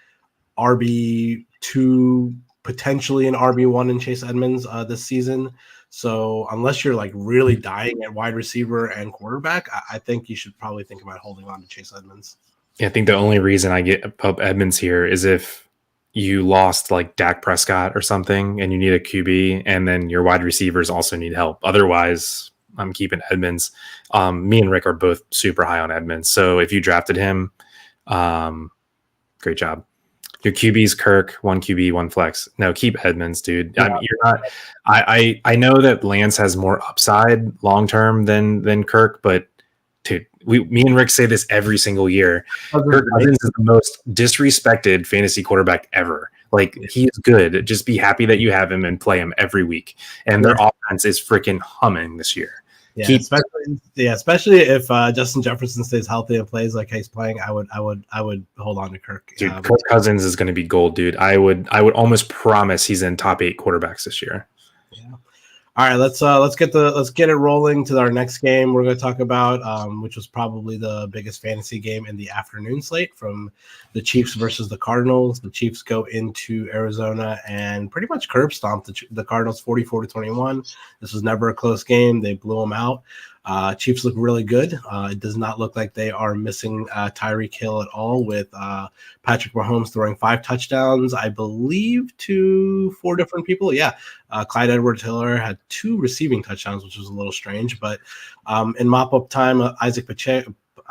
RB2. Potentially an RB1 in Chase Edmonds this season. So unless you're like really dying at wide receiver and quarterback, I think you should probably think about holding on to Chase Edmonds. Yeah, I think the only reason I get up Edmonds here is if you lost like Dak Prescott or something and you need a QB, and then your wide receivers also need help. Otherwise, I'm keeping Edmonds. Me and Rick are both super high on Edmonds. So if you drafted him, great job. Your QB's Kirk, one QB, one flex. No, keep Edmonds, dude. Yeah. I mean, you're not. I know that Lance has more upside long term than Kirk, but dude, me and Rick say this every single year. Kirk Cousins is the most disrespected fantasy quarterback ever. Like, he is good. Just be happy that you have him and play him every week. And their offense is freaking humming this year. Yeah, especially if Justin Jefferson stays healthy and plays like he's playing, I would hold on to Kirk. Dude, Kirk Cousins is going to be gold, dude. I would almost promise he's in top 8 quarterbacks this year. Yeah. All right, let's get it rolling to our next game. We're going to talk about which was probably the biggest fantasy game in the afternoon slate, from the Chiefs versus the Cardinals. The Chiefs go into Arizona and pretty much curb stomp the Cardinals 44-21. This was never a close game. They blew them out. Chiefs look really good. It does not look like they are missing Tyreek Hill at all, with Patrick Mahomes throwing 5 touchdowns, I believe, to 4 different people. Yeah, Clyde Edwards-Helaire had 2 receiving touchdowns, which was a little strange. But in mop-up time,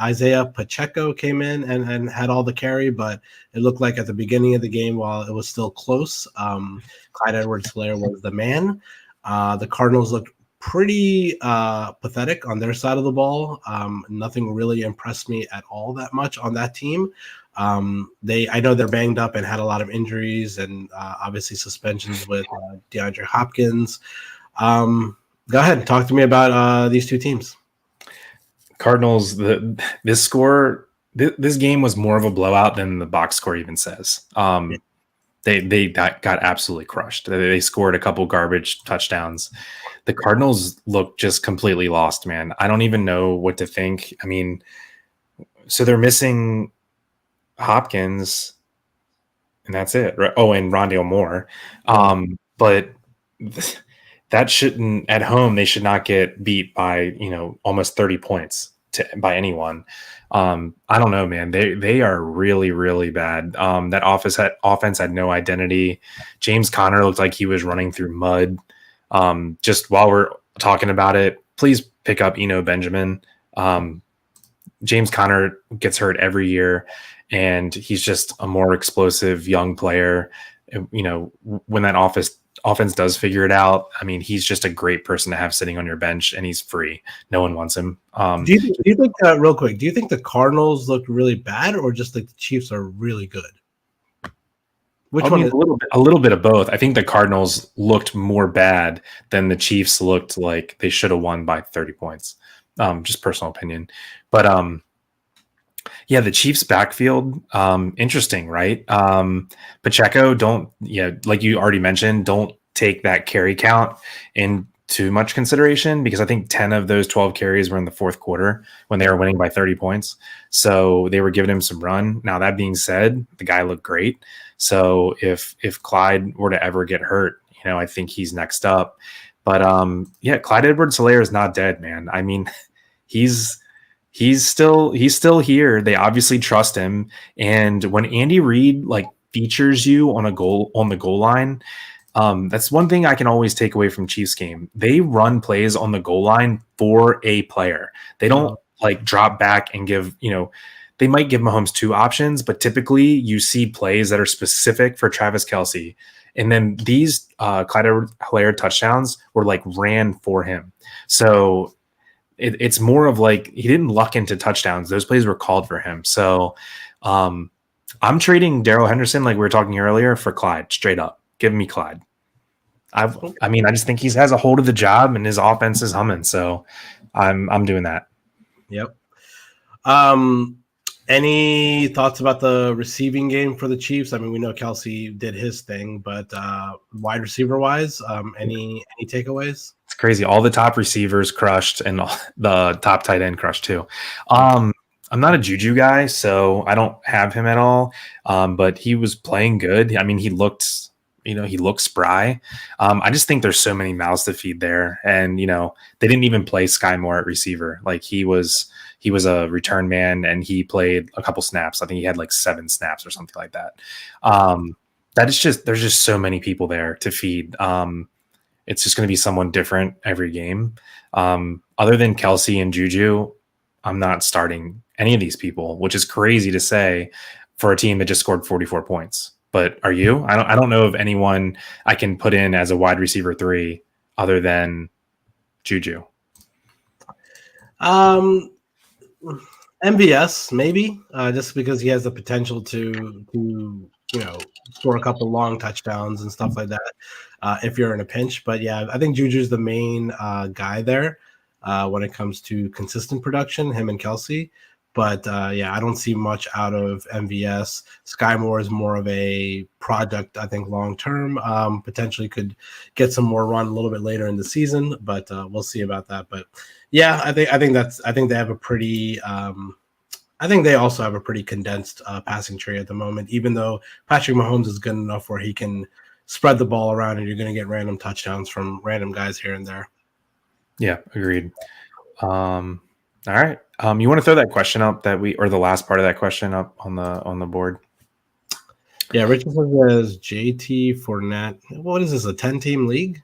Isaiah Pacheco came in and had all the carry, but it looked like at the beginning of the game, while it was still close, Clyde Edwards-Helaire was the man. The Cardinals looked pretty pathetic on their side of the ball. Nothing really impressed me at all that much on that team. I know they're banged up and had a lot of injuries and obviously suspensions with DeAndre Hopkins. Go ahead and talk to me about these two teams. Cardinals, this game was more of a blowout than the box score even says. They got absolutely crushed. They scored a couple garbage touchdowns. The Cardinals look just completely lost, man. I don't even know what to think. I mean, so they're missing Hopkins, and that's it. Right? Oh, and Rondale Moore. But that shouldn't, at home, they should not get beat by, almost 30 points by anyone. I don't know, man. They are really, really bad. That offense had no identity. James Conner looked like he was running through mud. Just while we're talking about it, please pick up Eno Benjamin. James Conner gets hurt every year, and he's just a more explosive young player. When that offense does figure it out, I mean, he's just a great person to have sitting on your bench, and he's free. No one wants him. Do you think real quick, do you think the Cardinals look really bad, or just like the Chiefs are really good? Which one? A little bit of both. I think the Cardinals looked more bad than the Chiefs looked like they should have won by 30 points. Just personal opinion. But yeah, the Chiefs backfield, interesting, right? Pacheco, like you already mentioned, don't take that carry count in too much consideration, because I think 10 of those 12 carries were in the fourth quarter when they were winning by 30 points. So they were giving him some run. Now, that being said, the guy looked great. So if Clyde were to ever get hurt, I think he's next up. But yeah, Clyde Edwards-Helaire is not dead, man. I mean, he's still here. They obviously trust him. And when Andy Reid features you on the goal line, that's one thing I can always take away from Chiefs game. They run plays on the goal line for a player. They don't drop back and give, they might give Mahomes 2 options, but typically you see plays that are specific for Travis Kelce. And then these Clyde Edwards-Helaire touchdowns were ran for him. So it's more of he didn't luck into touchdowns. Those plays were called for him. So I'm trading Darrell Henderson, like we were talking earlier, for Clyde, straight up. Give me Clyde. I just think he has a hold of the job, and his offense is humming. So I'm doing that. Yep. Any thoughts about the receiving game for the Chiefs? I mean, we know Kelce did his thing, but wide receiver wise, any takeaways? It's crazy. All the top receivers crushed, and the top tight end crushed too. I'm not a Juju guy, so I don't have him at all. But he was playing good. I mean, he looked spry. I just think there's so many mouths to feed there, and they didn't even play Sky Moore at receiver. He was a return man, and he played a couple snaps. I think he had 7 snaps or something like that. there's just so many people there to feed. It's just going to be someone different every game. Other than Kelsey and Juju, I'm not starting any of these people, which is crazy to say for a team that just scored 44 points. But are you? I don't know of anyone I can put in as a wide receiver 3 other than Juju. MVS maybe, just because he has the potential to score a couple long touchdowns and stuff like that if you're in a pinch. But yeah, I think Juju's the main guy there when it comes to consistent production, him and Kelsey. But yeah, I don't see much out of MVS. Sky Moore is more of a project, I think, long term. Potentially could get some more run a little bit later in the season, but we'll see about that. But yeah, I think they have a pretty. I think they also have a pretty condensed passing tree at the moment. Even though Patrick Mahomes is good enough where he can spread the ball around, and you're going to get random touchdowns from random guys here and there. Yeah, agreed. All right. You want to throw that question up or the last part of that question up on the board? Yeah, Richard says JT Fournette. What is this? A 10-team league?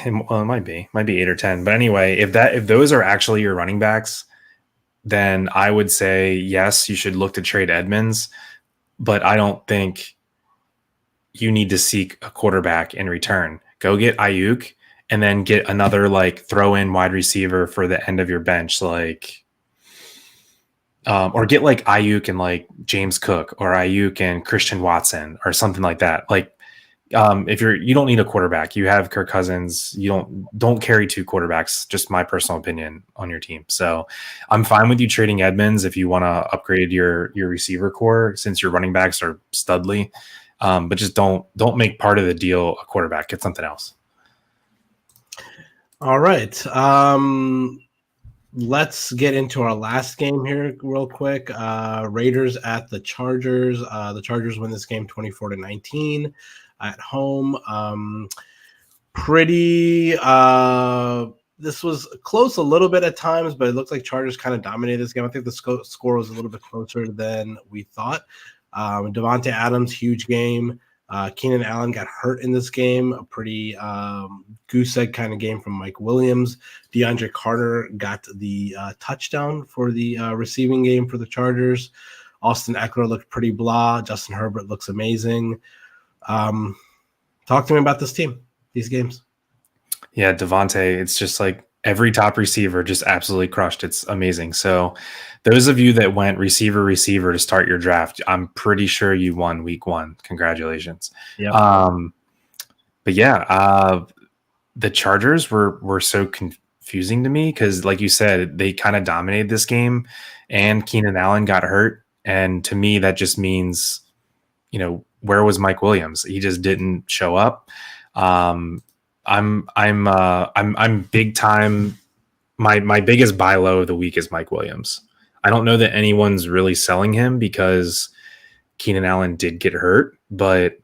Well, it might be 8 or 10. But anyway, if those are actually your running backs, then I would say yes, you should look to trade Edmonds. But I don't think you need to seek a quarterback in return. Go get Ayuk and then get another throw in wide receiver for the end of your bench, or get Ayuk and James Cook or Ayuk and Christian Watson or something like that. If you don't need a quarterback, you have Kirk Cousins. You don't carry 2 quarterbacks. Just my personal opinion on your team. So I'm fine with you trading Edmonds if you want to upgrade your receiver core since your running backs are studly. But just don't make part of the deal a quarterback. Get something else. All right. Let's get into our last game here real quick. Raiders at the Chargers. The Chargers win this game 24-19 at home. This was close a little bit at times, but it looks like Chargers kind of dominated this game. I think the score was a little bit closer than we thought. Devontae Adams, huge game. Keenan Allen got hurt in this game. A pretty goose egg kind of game from Mike Williams. DeAndre Carter got the touchdown for the receiving game for the Chargers. Austin Eckler looked pretty blah. Justin Herbert looks amazing. Talk to me about this team, these games. Yeah, Devontae, it's just every top receiver just absolutely crushed. It's amazing. So those of you that went receiver to start your draft, I'm pretty sure you won week 1. Congratulations. Yep. But yeah, the Chargers were so confusing to me because, like you said, they kind of dominated this game, and Keenan Allen got hurt. And to me, that just means, where was Mike Williams? He just didn't show up. I'm big time. My biggest buy low of the week is Mike Williams. I don't know that anyone's really selling him because Keenan Allen did get hurt, but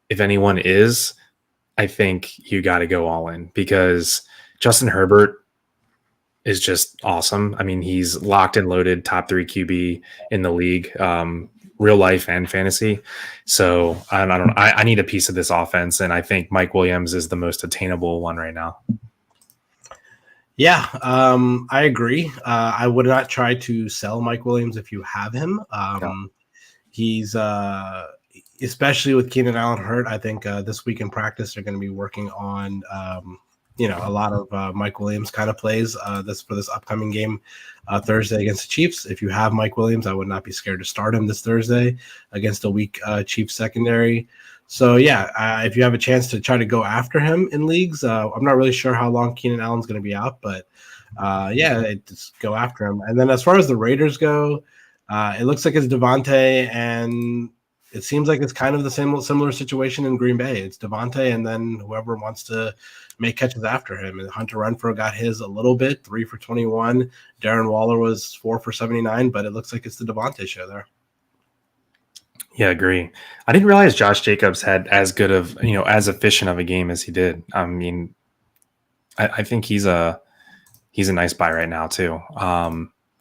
if anyone is, I think you got to go all in because Justin Herbert is just awesome. I mean, he's locked and loaded, top 3 QB in the league, real life and fantasy. So I need a piece of this offense, and I think Mike Williams is the most attainable one right now. Yeah, I agree. I would not try to sell Mike Williams if you have him. He's especially with Keenan Allen hurt. I think this week in practice they're going to be working on a lot of Mike Williams kind of plays for this upcoming game Thursday against the Chiefs. If you have Mike Williams, I would not be scared to start him this Thursday against a weak Chiefs secondary. So yeah, if you have a chance to try to go after him in leagues, I'm not really sure how long Keenan Allen's going to be out, but just go after him. And then as far as the Raiders go, it looks like it's Devontae, and it seems like it's kind of the similar situation in Green Bay. It's Devontae, and then whoever wants to make catches after him. And Hunter Renfrow got his a little bit, 3 for 21. Darren Waller was 4 for 79, but it looks like it's the Devontae show there. Yeah, agree. I didn't realize Josh Jacobs had as good of, as efficient of a game as he did. I mean, I think he's a nice buy right now too.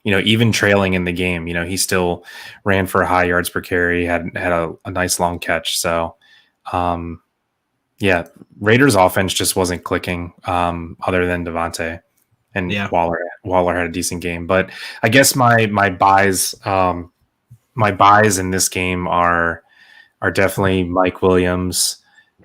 Even trailing in the game, he still ran for high yards per carry, had a nice long catch. So Yeah, Raiders offense just wasn't clicking, other than Devontae, and Waller had a decent game. But I guess my buys in this game are definitely Mike Williams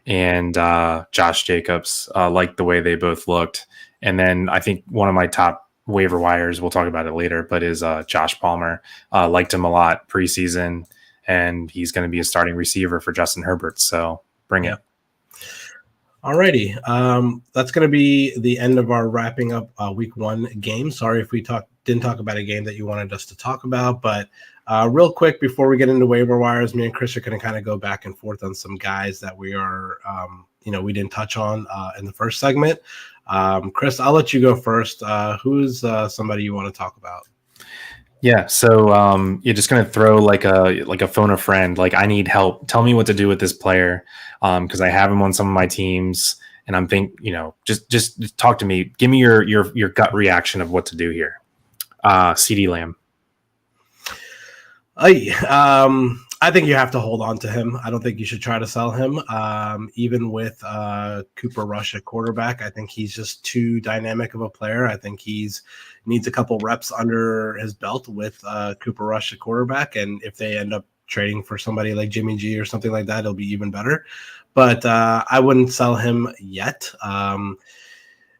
and Josh Jacobs. Like the way they both looked. And then I think one of my top waiver wires, we'll talk about it later, but is Josh Palmer. Liked him a lot preseason, and he's going to be a starting receiver for Justin Herbert. So bring it. Alrighty, that's going to be the end of our wrapping up week 1 game. Sorry if we didn't talk about a game that you wanted us to talk about, but real quick before we get into waiver wires, me and Chris are going to kind of go back and forth on some guys that we are, we didn't touch on in the first segment. Chris, I'll let you go first. Who's somebody you want to talk about? Yeah, so you're just gonna throw like a phone a friend. Like, I need help. Tell me what to do with this player, because I have him on some of my teams, and I'm just talk to me. Give me your gut reaction of what to do here. CD Lamb. I think you have to hold on to him. I don't think you should try to sell him. Even with Cooper Rush at quarterback, I think he's just too dynamic of a player. I think needs a couple reps under his belt with Cooper Rush at quarterback. And if they end up trading for somebody like Jimmy G or something like that, it'll be even better. But I wouldn't sell him yet.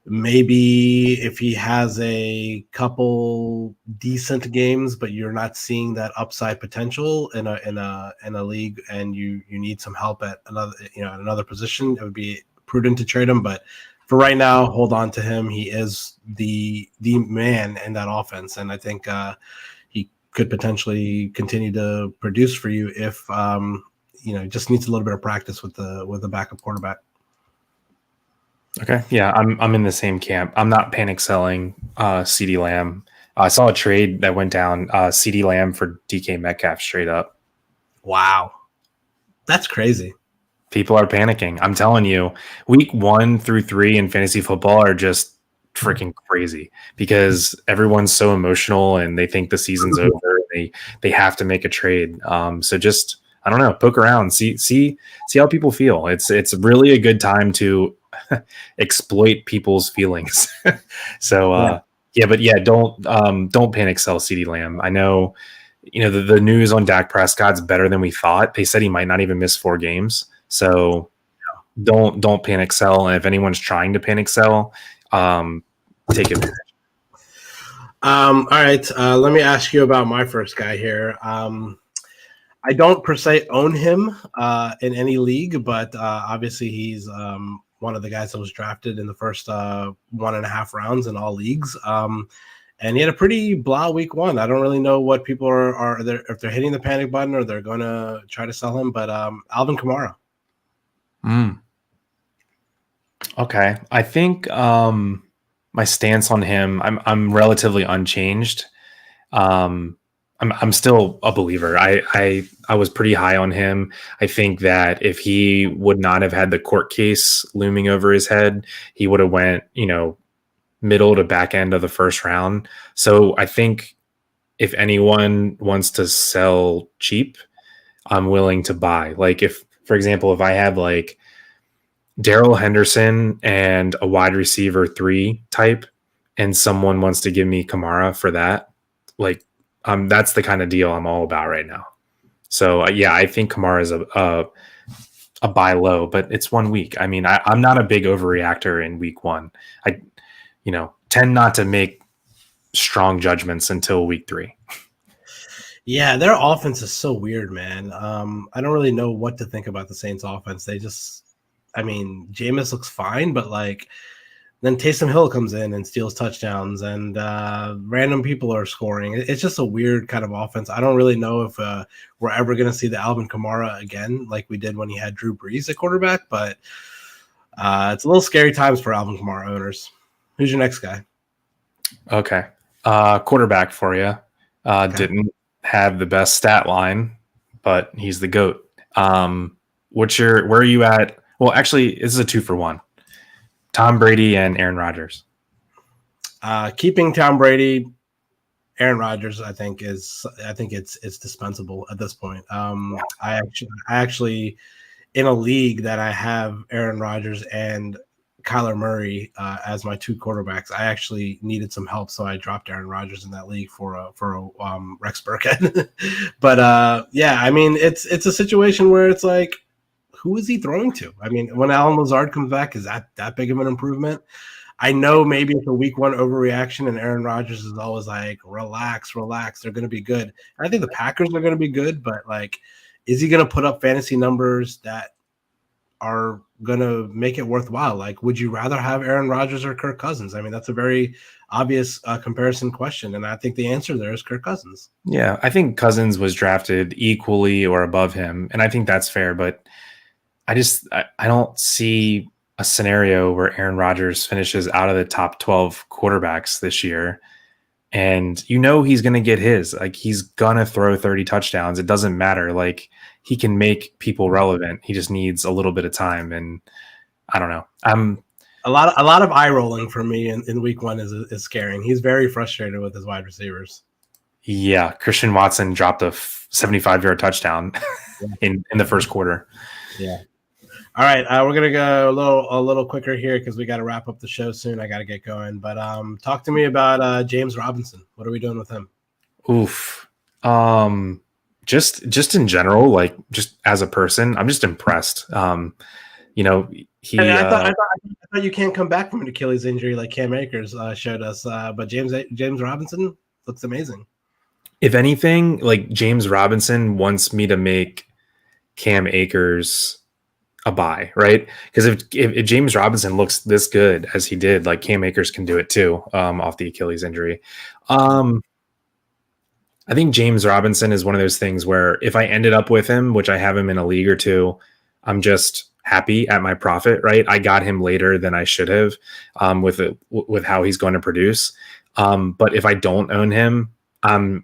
Maybe if he has a couple decent games, but you're not seeing that upside potential in a league, and you need some help at another position, it would be prudent to trade him. But for right now, hold on to him. He is the man in that offense, and I think he could potentially continue to produce for you if just needs a little bit of practice with the backup quarterback. Okay. Yeah, I'm in the same camp. I'm not panic selling CD Lamb. I saw a trade that went down, CD Lamb for DK Metcalf straight up. Wow. That's crazy. People are panicking. I'm telling you, week 1 through 3 in fantasy football are just freaking crazy because everyone's so emotional and they think the season's over. They have to make a trade. So just, I don't know, poke around, see how people feel. It's really a good time to exploit people's feelings. So don't panic sell CD Lamb. I know, the news on Dak Prescott's better than we thought. They said he might not even miss 4 games. So don't panic sell. And if anyone's trying to panic sell, take advantage. All right. Let me ask you about my first guy here. I don't per se own him in any league, but obviously he's one of the guys that was drafted in the first 1.5 rounds in all leagues. And he had a pretty blah week 1. I don't really know what people are if they're hitting the panic button or they're going to try to sell him, but Alvin Kamara. Okay. I think my stance on him, I'm relatively unchanged. I'm still a believer. I was pretty high on him. I think that if he would not have had the court case looming over his head, he would have went, middle to back end of the first round. So I think if anyone wants to sell cheap, I'm willing to buy. Like if, for example, if I have like Darrell Henderson and a wide receiver 3 type, and someone wants to give me Kamara for that, like, that's the kind of deal I'm all about right now. So I think Kamara is a buy low, but it's 1 week. I mean, I'm not a big overreactor in week 1. I, tend not to make strong judgments until week 3. Yeah, their offense is so weird, man. I don't really know what to think about the Saints offense. Jameis looks fine, but then Taysom Hill comes in and steals touchdowns, and random people are scoring. It's just a weird kind of offense. I don't really know if we're ever going to see the Alvin Kamara again, like we did when he had Drew Brees at quarterback. But it's a little scary times for Alvin Kamara owners. Who's your next guy? Okay, quarterback for you. Okay. Didn't have the best stat line, but he's the GOAT. Where are you at? Well, actually, this is a 2-for-1. Tom Brady and Aaron Rodgers. Keeping Tom Brady, Aaron Rodgers, I think it's dispensable at this point. I actually, in a league that I have Aaron Rodgers and Kyler Murray as my two quarterbacks, I actually needed some help, so I dropped Aaron Rodgers in that league for a Rex Burkhead. But yeah, I mean, it's a situation where it's like, who is he throwing to? I mean, when Alan Lazard comes back, is that big of an improvement? I know maybe it's a week one overreaction, and Aaron Rodgers is always like, relax. They're going to be good. And I think the Packers are going to be good, but like, is he going to put up fantasy numbers that are going to make it worthwhile? Like, would you rather have Aaron Rodgers or Kirk Cousins? I mean, that's a very obvious comparison question, and I think the answer there is Kirk Cousins. Yeah, I think Cousins was drafted equally or above him, and I think that's fair, but I don't see a scenario where Aaron Rodgers finishes out of the top 12 quarterbacks this year. And he's going to get his. Like, he's going to throw 30 touchdowns. It doesn't matter. Like, he can make people relevant. He just needs a little bit of time. And I don't know. A lot of eye rolling for me in week one is scaring. He's very frustrated with his wide receivers. Yeah. Christian Watson dropped a 75-yard touchdown in the first quarter. Yeah. All right, we're gonna go a little quicker here because we got to wrap up the show soon. I got to get going, but talk to me about James Robinson. What are we doing with him? Oof, just in general, like just as a person, I'm just impressed. He. I thought you can't come back from an Achilles injury like Cam Akers showed us, but James Robinson looks amazing. If anything, like James Robinson wants me to make Cam Akers a buy, right? Because if James Robinson looks this good as he did, like Cam Akers can do it too, off the Achilles injury. I think James Robinson is one of those things where if I ended up with him, which I have him in a league or two, I'm just happy at my profit, right? I got him later than I should have, with how he's going to produce. But if I don't own him, I'm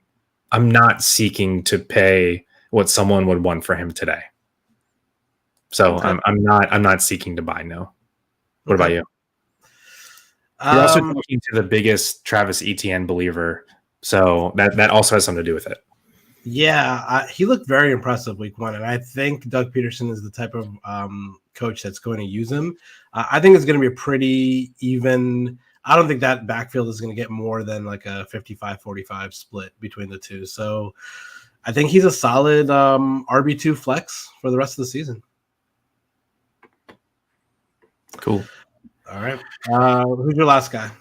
not seeking to pay what someone would want for him today. So okay. I'm not seeking to buy. No. What about you? You're also talking to the biggest Travis Etienne believer, so that also has something to do with it. Yeah, he looked very impressive week one, and I think Doug Peterson is the type of coach that's going to use him. I think it's going to be a pretty even. I don't think that backfield is going to get more than like a 55-45 split between the two. So I think he's a solid RB2 flex for the rest of the season. Cool. All right. Who's your last guy?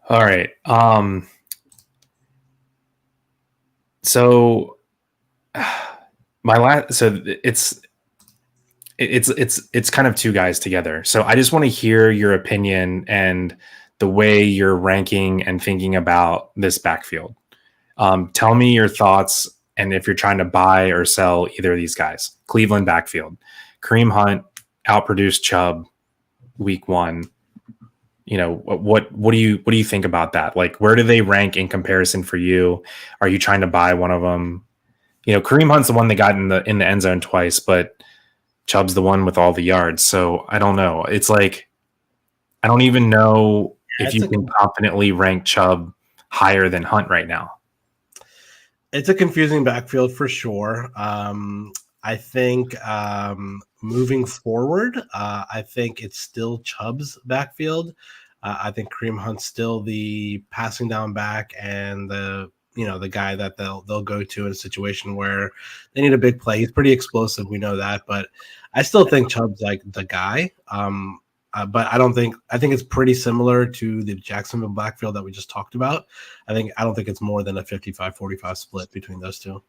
All right. So my last. So it's kind of two guys together. So I just want to hear your opinion and the way you're ranking and thinking about this backfield. Tell me your thoughts, and if you're trying to buy or sell either of these guys. Cleveland backfield. Kareem Hunt outproduced Chubb week one. What do you think about that? Like, where do they rank in comparison for you? Are you trying to buy one of them? Kareem Hunt's the one that got in the end zone twice, but Chubb's the one with all the yards. So I don't know. It's like, I don't even know if you can confidently rank Chubb higher than Hunt right now. It's a confusing backfield for sure. I think moving forward, I think it's still Chubb's backfield. I think Kareem Hunt's still the passing down back and the guy that they'll go to in a situation where they need a big play. He's pretty explosive, we know that, but I still think Chubb's like the guy. But I think it's pretty similar to the Jacksonville backfield that we just talked about. I don't think it's more than a 55-45 split between those two.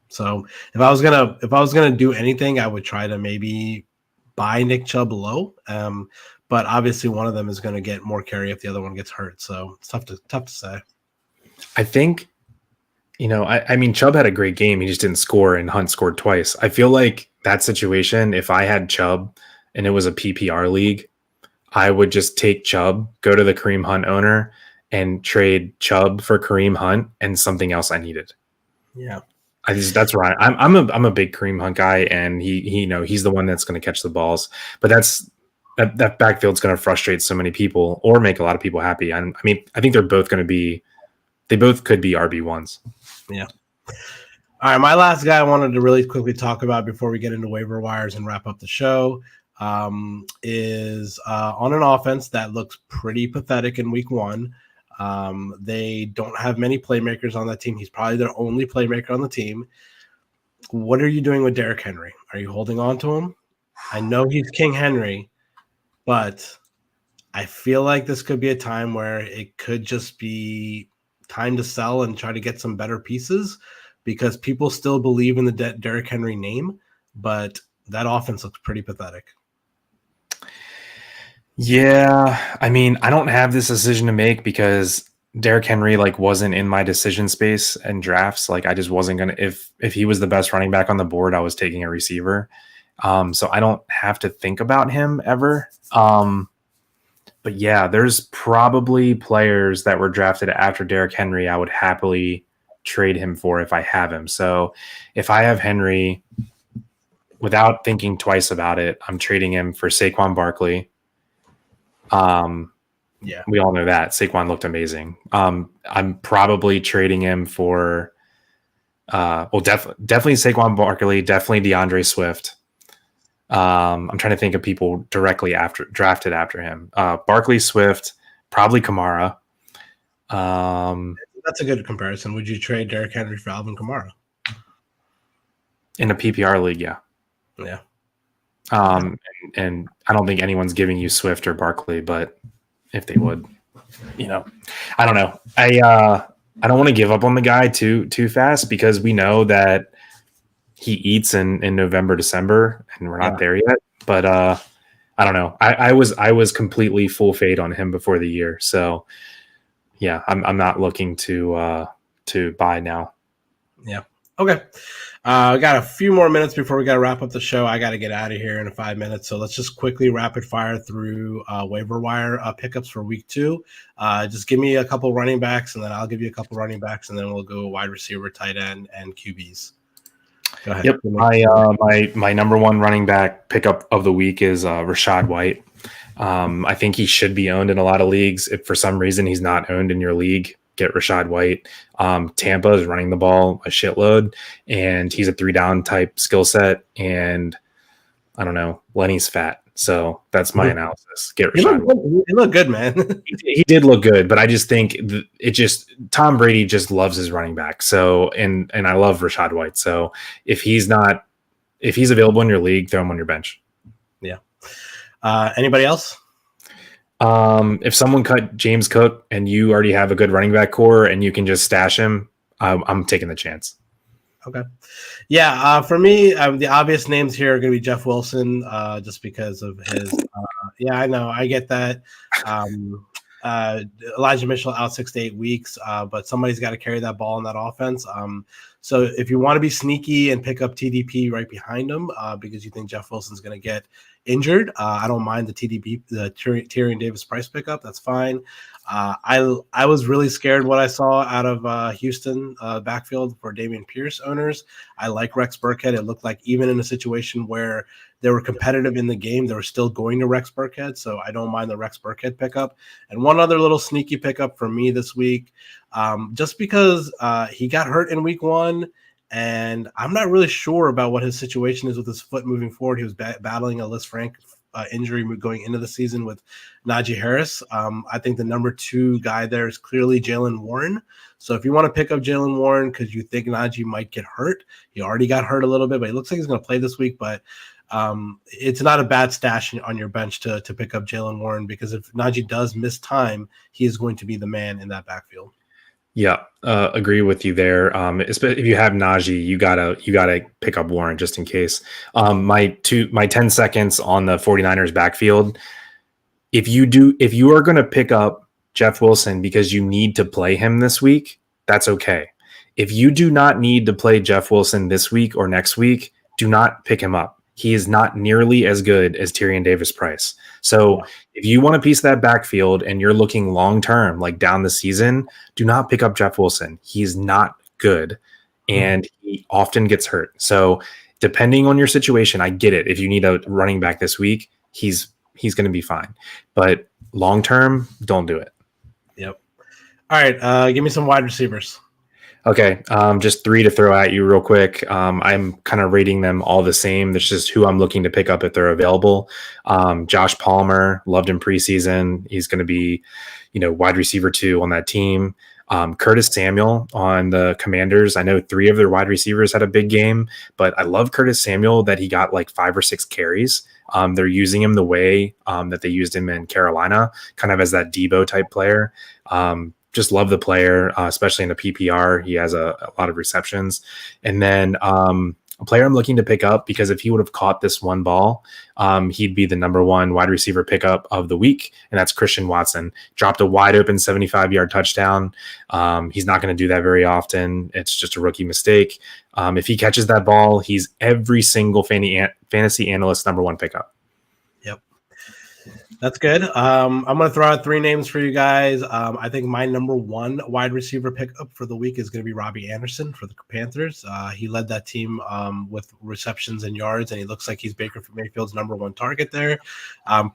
So if I was gonna do anything, I would try to maybe buy Nick Chubb low. But obviously one of them is going to get more carry if the other one gets hurt. So it's tough to say. I think, I mean, Chubb had a great game. He just didn't score, and Hunt scored twice. I feel like that situation, if I had Chubb and it was a PPR league, I would just take Chubb, go to the Kareem Hunt owner, and trade Chubb for Kareem Hunt and something else I needed. Yeah. That's right. I'm a big Kareem Hunt guy, and he's the one that's going to catch the balls. But that backfield's going to frustrate so many people or make a lot of people happy. I mean, I think they both could be RB1s. Yeah. All right, my last guy I wanted to really quickly talk about before we get into waiver wires and wrap up the show is on an offense that looks pretty pathetic in week one. They don't have many playmakers on that team. He's probably their only playmaker on the team. What are you doing with Derrick Henry? Are you holding on to him? I know he's King Henry, but I feel like this could be a time where it could just be time to sell and try to get some better pieces because people still believe in the Derrick Henry name, but that offense looks pretty pathetic. Yeah, I mean, I don't have this decision to make because Derrick Henry wasn't in my decision space and drafts. I just wasn't gonna if he was the best running back on the board, I was taking a receiver. So I don't have to think about him ever. But yeah, there's probably players that were drafted after Derrick Henry I would happily trade him for if I have him. So if I have Henry, without thinking twice about it, I'm trading him for Saquon Barkley. Yeah, we all know that Saquon looked amazing. I'm probably trading him for, definitely Saquon Barkley, definitely DeAndre Swift. I'm trying to think of people directly drafted after him. Barkley, Swift, probably Kamara. That's a good comparison. Would you trade Derrick Henry for Alvin Kamara? In a PPR league, yeah. Yeah. And I don't think anyone's giving you Swift or Barkley, but if they would, I don't know. I don't want to give up on the guy too fast because we know that he eats in November, December, and we're not there yet. But I don't know. I was completely full fade on him before the year, so yeah, I'm not looking to buy now. Yeah. Okay. We got a few more minutes before we got to wrap up the show. I got to get out of here in 5 minutes. So let's just quickly rapid fire through waiver wire pickups for week 2. Just give me a couple running backs, and then I'll give you a couple running backs, and then we'll go wide receiver, tight end, and QBs. Go ahead. Yep. My number one running back pickup of the week is Rashad White. I think he should be owned in a lot of leagues. If for some reason he's not owned in your league, get Rashad White. Tampa is running the ball a shitload, and he's a 3-down type skill set. And I don't know, Lenny's fat. So that's my analysis. Get Rashad White. He looked good, man. He did look good, but I just think Tom Brady just loves his running back. So, and I love Rashad White. So if he's available in your league, throw him on your bench. Yeah. Anybody else? If someone cut James Cook and you already have a good running back core and you can just stash him, I'm taking the chance. Okay. Yeah. For me, the obvious names here are going to be Jeff Wilson, just because of his. Yeah, I know. I get that. Elijah Mitchell out 6 to 8 weeks, but somebody's got to carry that ball in that offense. So if you want to be sneaky and pick up TDP right behind him, because you think Jeff Wilson's going to get injured, I don't mind the TDP, the Tyrion Davis price pickup. That's fine. I was really scared what I saw out of Houston backfield for Dameon Pierce owners. I like Rex Burkhead. It looked like even in a situation where they were competitive in the game, they were still going to Rex Burkhead. So I don't mind the Rex Burkhead pickup. And one other little sneaky pickup for me this week, just because he got hurt in week 1. And I'm not really sure about what his situation is with his foot moving forward. He was battling a Liz Frank injury going into the season with Najee Harris. I think the number 2 guy there is clearly Jalen Warren. So if you want to pick up Jalen Warren because you think Najee might get hurt, he already got hurt a little bit, but it looks like he's going to play this week. But it's not a bad stash on your bench to pick up Jalen Warren, because if Najee does miss time, he is going to be the man in that backfield. Yeah, agree with you there. If you have Najee, you gotta pick up Warren just in case. My 10 seconds on the 49ers backfield. If you are going to pick up Jeff Wilson because you need to play him this week, that's okay. If you do not need to play Jeff Wilson this week or next week, do not pick him up. He is not nearly as good as Tyrion Davis Price. So if you want a piece of that backfield and you're looking long-term, like down the season, do not pick up Jeff Wilson. He's not good and he often gets hurt. So depending on your situation, I get it. If you need a running back this week, he's going to be fine. But long-term, don't do it. Yep. All right. Give me some wide receivers. Okay, just 3 to throw at you real quick. I'm kind of rating them all the same. That's just who I'm looking to pick up if they're available. Josh Palmer, loved him preseason. He's going to be, wide receiver 2 on that team. Curtis Samuel on the Commanders. I know 3 of their wide receivers had a big game, but I love Curtis Samuel that he got like 5 or 6 carries. They're using him the way that they used him in Carolina, kind of as that Debo type player. Just love the player, especially in the PPR. He has a lot of receptions. And then a player I'm looking to pick up, because if he would have caught this one ball, he'd be the number 1 wide receiver pickup of the week, and that's Christian Watson. Dropped a wide open 75-yard touchdown. He's not going to do that very often. It's just a rookie mistake. If he catches that ball, he's every single fantasy analyst number 1 pickup. That's good. I'm going to throw out 3 names for you guys. I think my number 1 wide receiver pickup for the week is going to be Robbie Anderson for the Panthers. He led that team with receptions and yards, and he looks like he's Baker Mayfield's number 1 target there.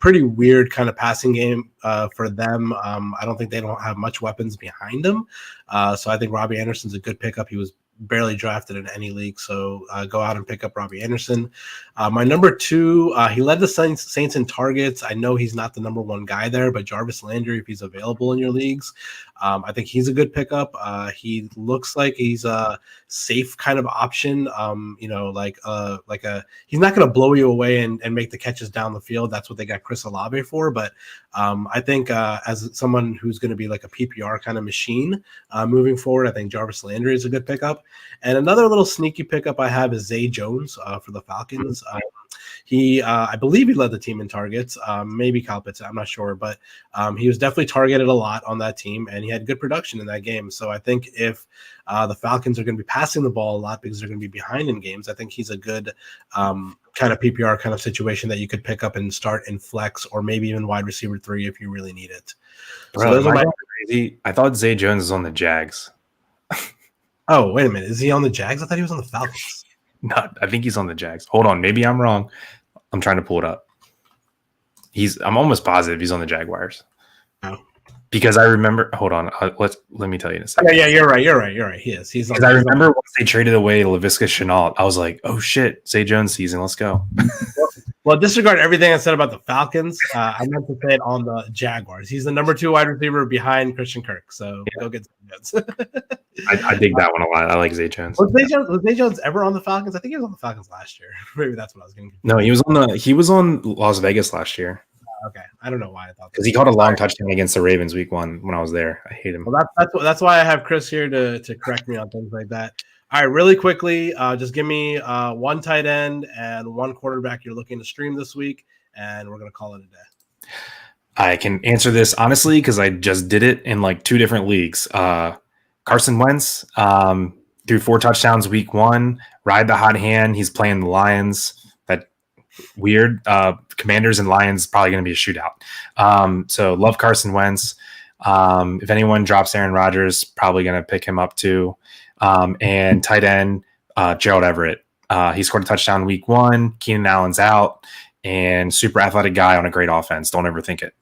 Pretty weird kind of passing game for them. I don't think they don't have much weapons behind them. So I think Robbie Anderson's a good pickup. He was barely drafted in any league, so go out and pick up Robbie Anderson. My number 2, he led the Saints in targets. I know he's not the number 1 guy there, but Jarvis Landry, if he's available in your leagues, I think he's a good pickup. He looks like he's a safe kind of option. He's not going to blow you away and make the catches down the field. That's what they got Chris Olave for. But I think as someone who's going to be like a PPR kind of machine moving forward, I think Jarvis Landry is a good pickup. And another little sneaky pickup I have is Zay Jones for the Falcons. I believe he led the team in targets, maybe Kyle Pitts, I'm not sure, but he was definitely targeted a lot on that team, and he had good production in that game. So I think if the Falcons are going to be passing the ball a lot because they're going to be behind in games, I think he's a good kind of PPR kind of situation that you could pick up and start in flex, or maybe even wide receiver 3 if you really need it. Bro, so crazy. I thought Zay Jones was on the Jags. Oh, wait a minute. Is he on the Jags? I thought he was on the Falcons. No, I think he's on the Jags. Hold on. Maybe I'm wrong. I'm trying to pull it up. I'm almost positive he's on the Jaguars. Oh. Because I remember, hold on. Let me tell you in a second. Yeah, you're right. He is. He's because I remember once they traded away Laviska Shenault, I was like, oh shit, Zay Jones season. Let's go. Well, disregard everything I said about the Falcons. I meant to say it on the Jaguars. He's the number 2 wide receiver behind Christian Kirk. So go get Zay Jones. I dig that one a lot. I like Zay Jones. Was Zay Jones ever on the Falcons? I think he was on the Falcons last year. Maybe that's what I was going to. No, he was on Las Vegas last year. Okay, I don't know why I thought, because he caught a long touchdown against the Ravens week 1 when I was there. I hate him. Well, that's why I have Chris here to correct me on things like that. All right, really quickly, just give me 1 tight end and 1 quarterback you're looking to stream this week, and we're going to call it a day. I can answer this honestly because I just did it in like 2 different leagues. Carson Wentz threw 4 touchdowns week 1. Ride the hot hand. He's playing the Lions. Weird. Commanders and Lions probably going to be a shootout. So love Carson Wentz. If anyone drops Aaron Rodgers, probably going to pick him up too. And tight end Gerald Everett. He scored a touchdown week 1. Keenan Allen's out, and super athletic guy on a great offense. Don't ever think it.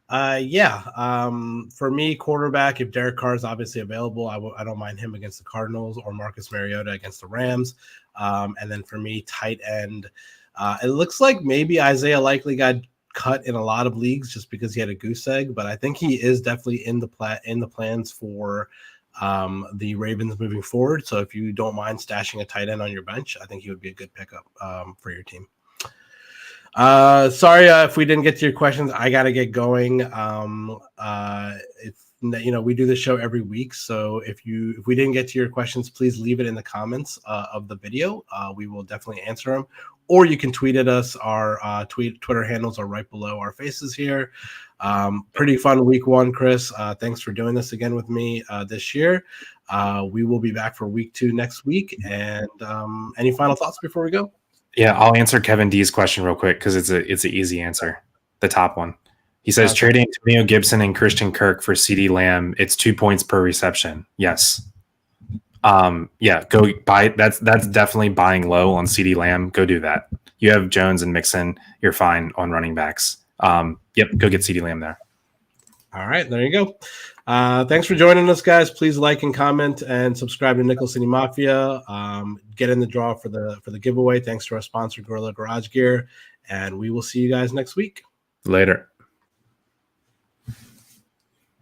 For me, quarterback, if Derek Carr is obviously available, I don't mind him against the Cardinals, or Marcus Mariota against the Rams. And then for me, tight end, it looks like maybe Isaiah Likely got cut in a lot of leagues just because he had a goose egg, but I think he is definitely in the plans for the Ravens moving forward. So if you don't mind stashing a tight end on your bench, I think he would be a good pickup for your team. Sorry if we didn't get to your questions. I got to get going. We do this show every week, so if we didn't get to your questions, please leave it in the comments of the video. We will definitely answer them, or you can tweet at us. Our Twitter handles are right below our faces here. Pretty fun week 1, Chris. Thanks for doing this again with me this year. We will be back for week 2 next week. And any final thoughts before we go? Yeah, I'll answer Kevin D's question real quick because it's an easy answer. The top one. He says trading Antonio Gibson and Christian Kirk for CeeDee Lamb, it's 2 points per reception. Yes. Go buy. That's definitely buying low on CeeDee Lamb. Go do that. You have Jones and Mixon. You're fine on running backs. Go get CeeDee Lamb there. All right, there you go. Thanks for joining us, guys. Please like and comment and subscribe to Nickel City Mafia. Get in the draw for the giveaway. Thanks to our sponsor, Gorilla Garage Gear, and we will see you guys next week. Later.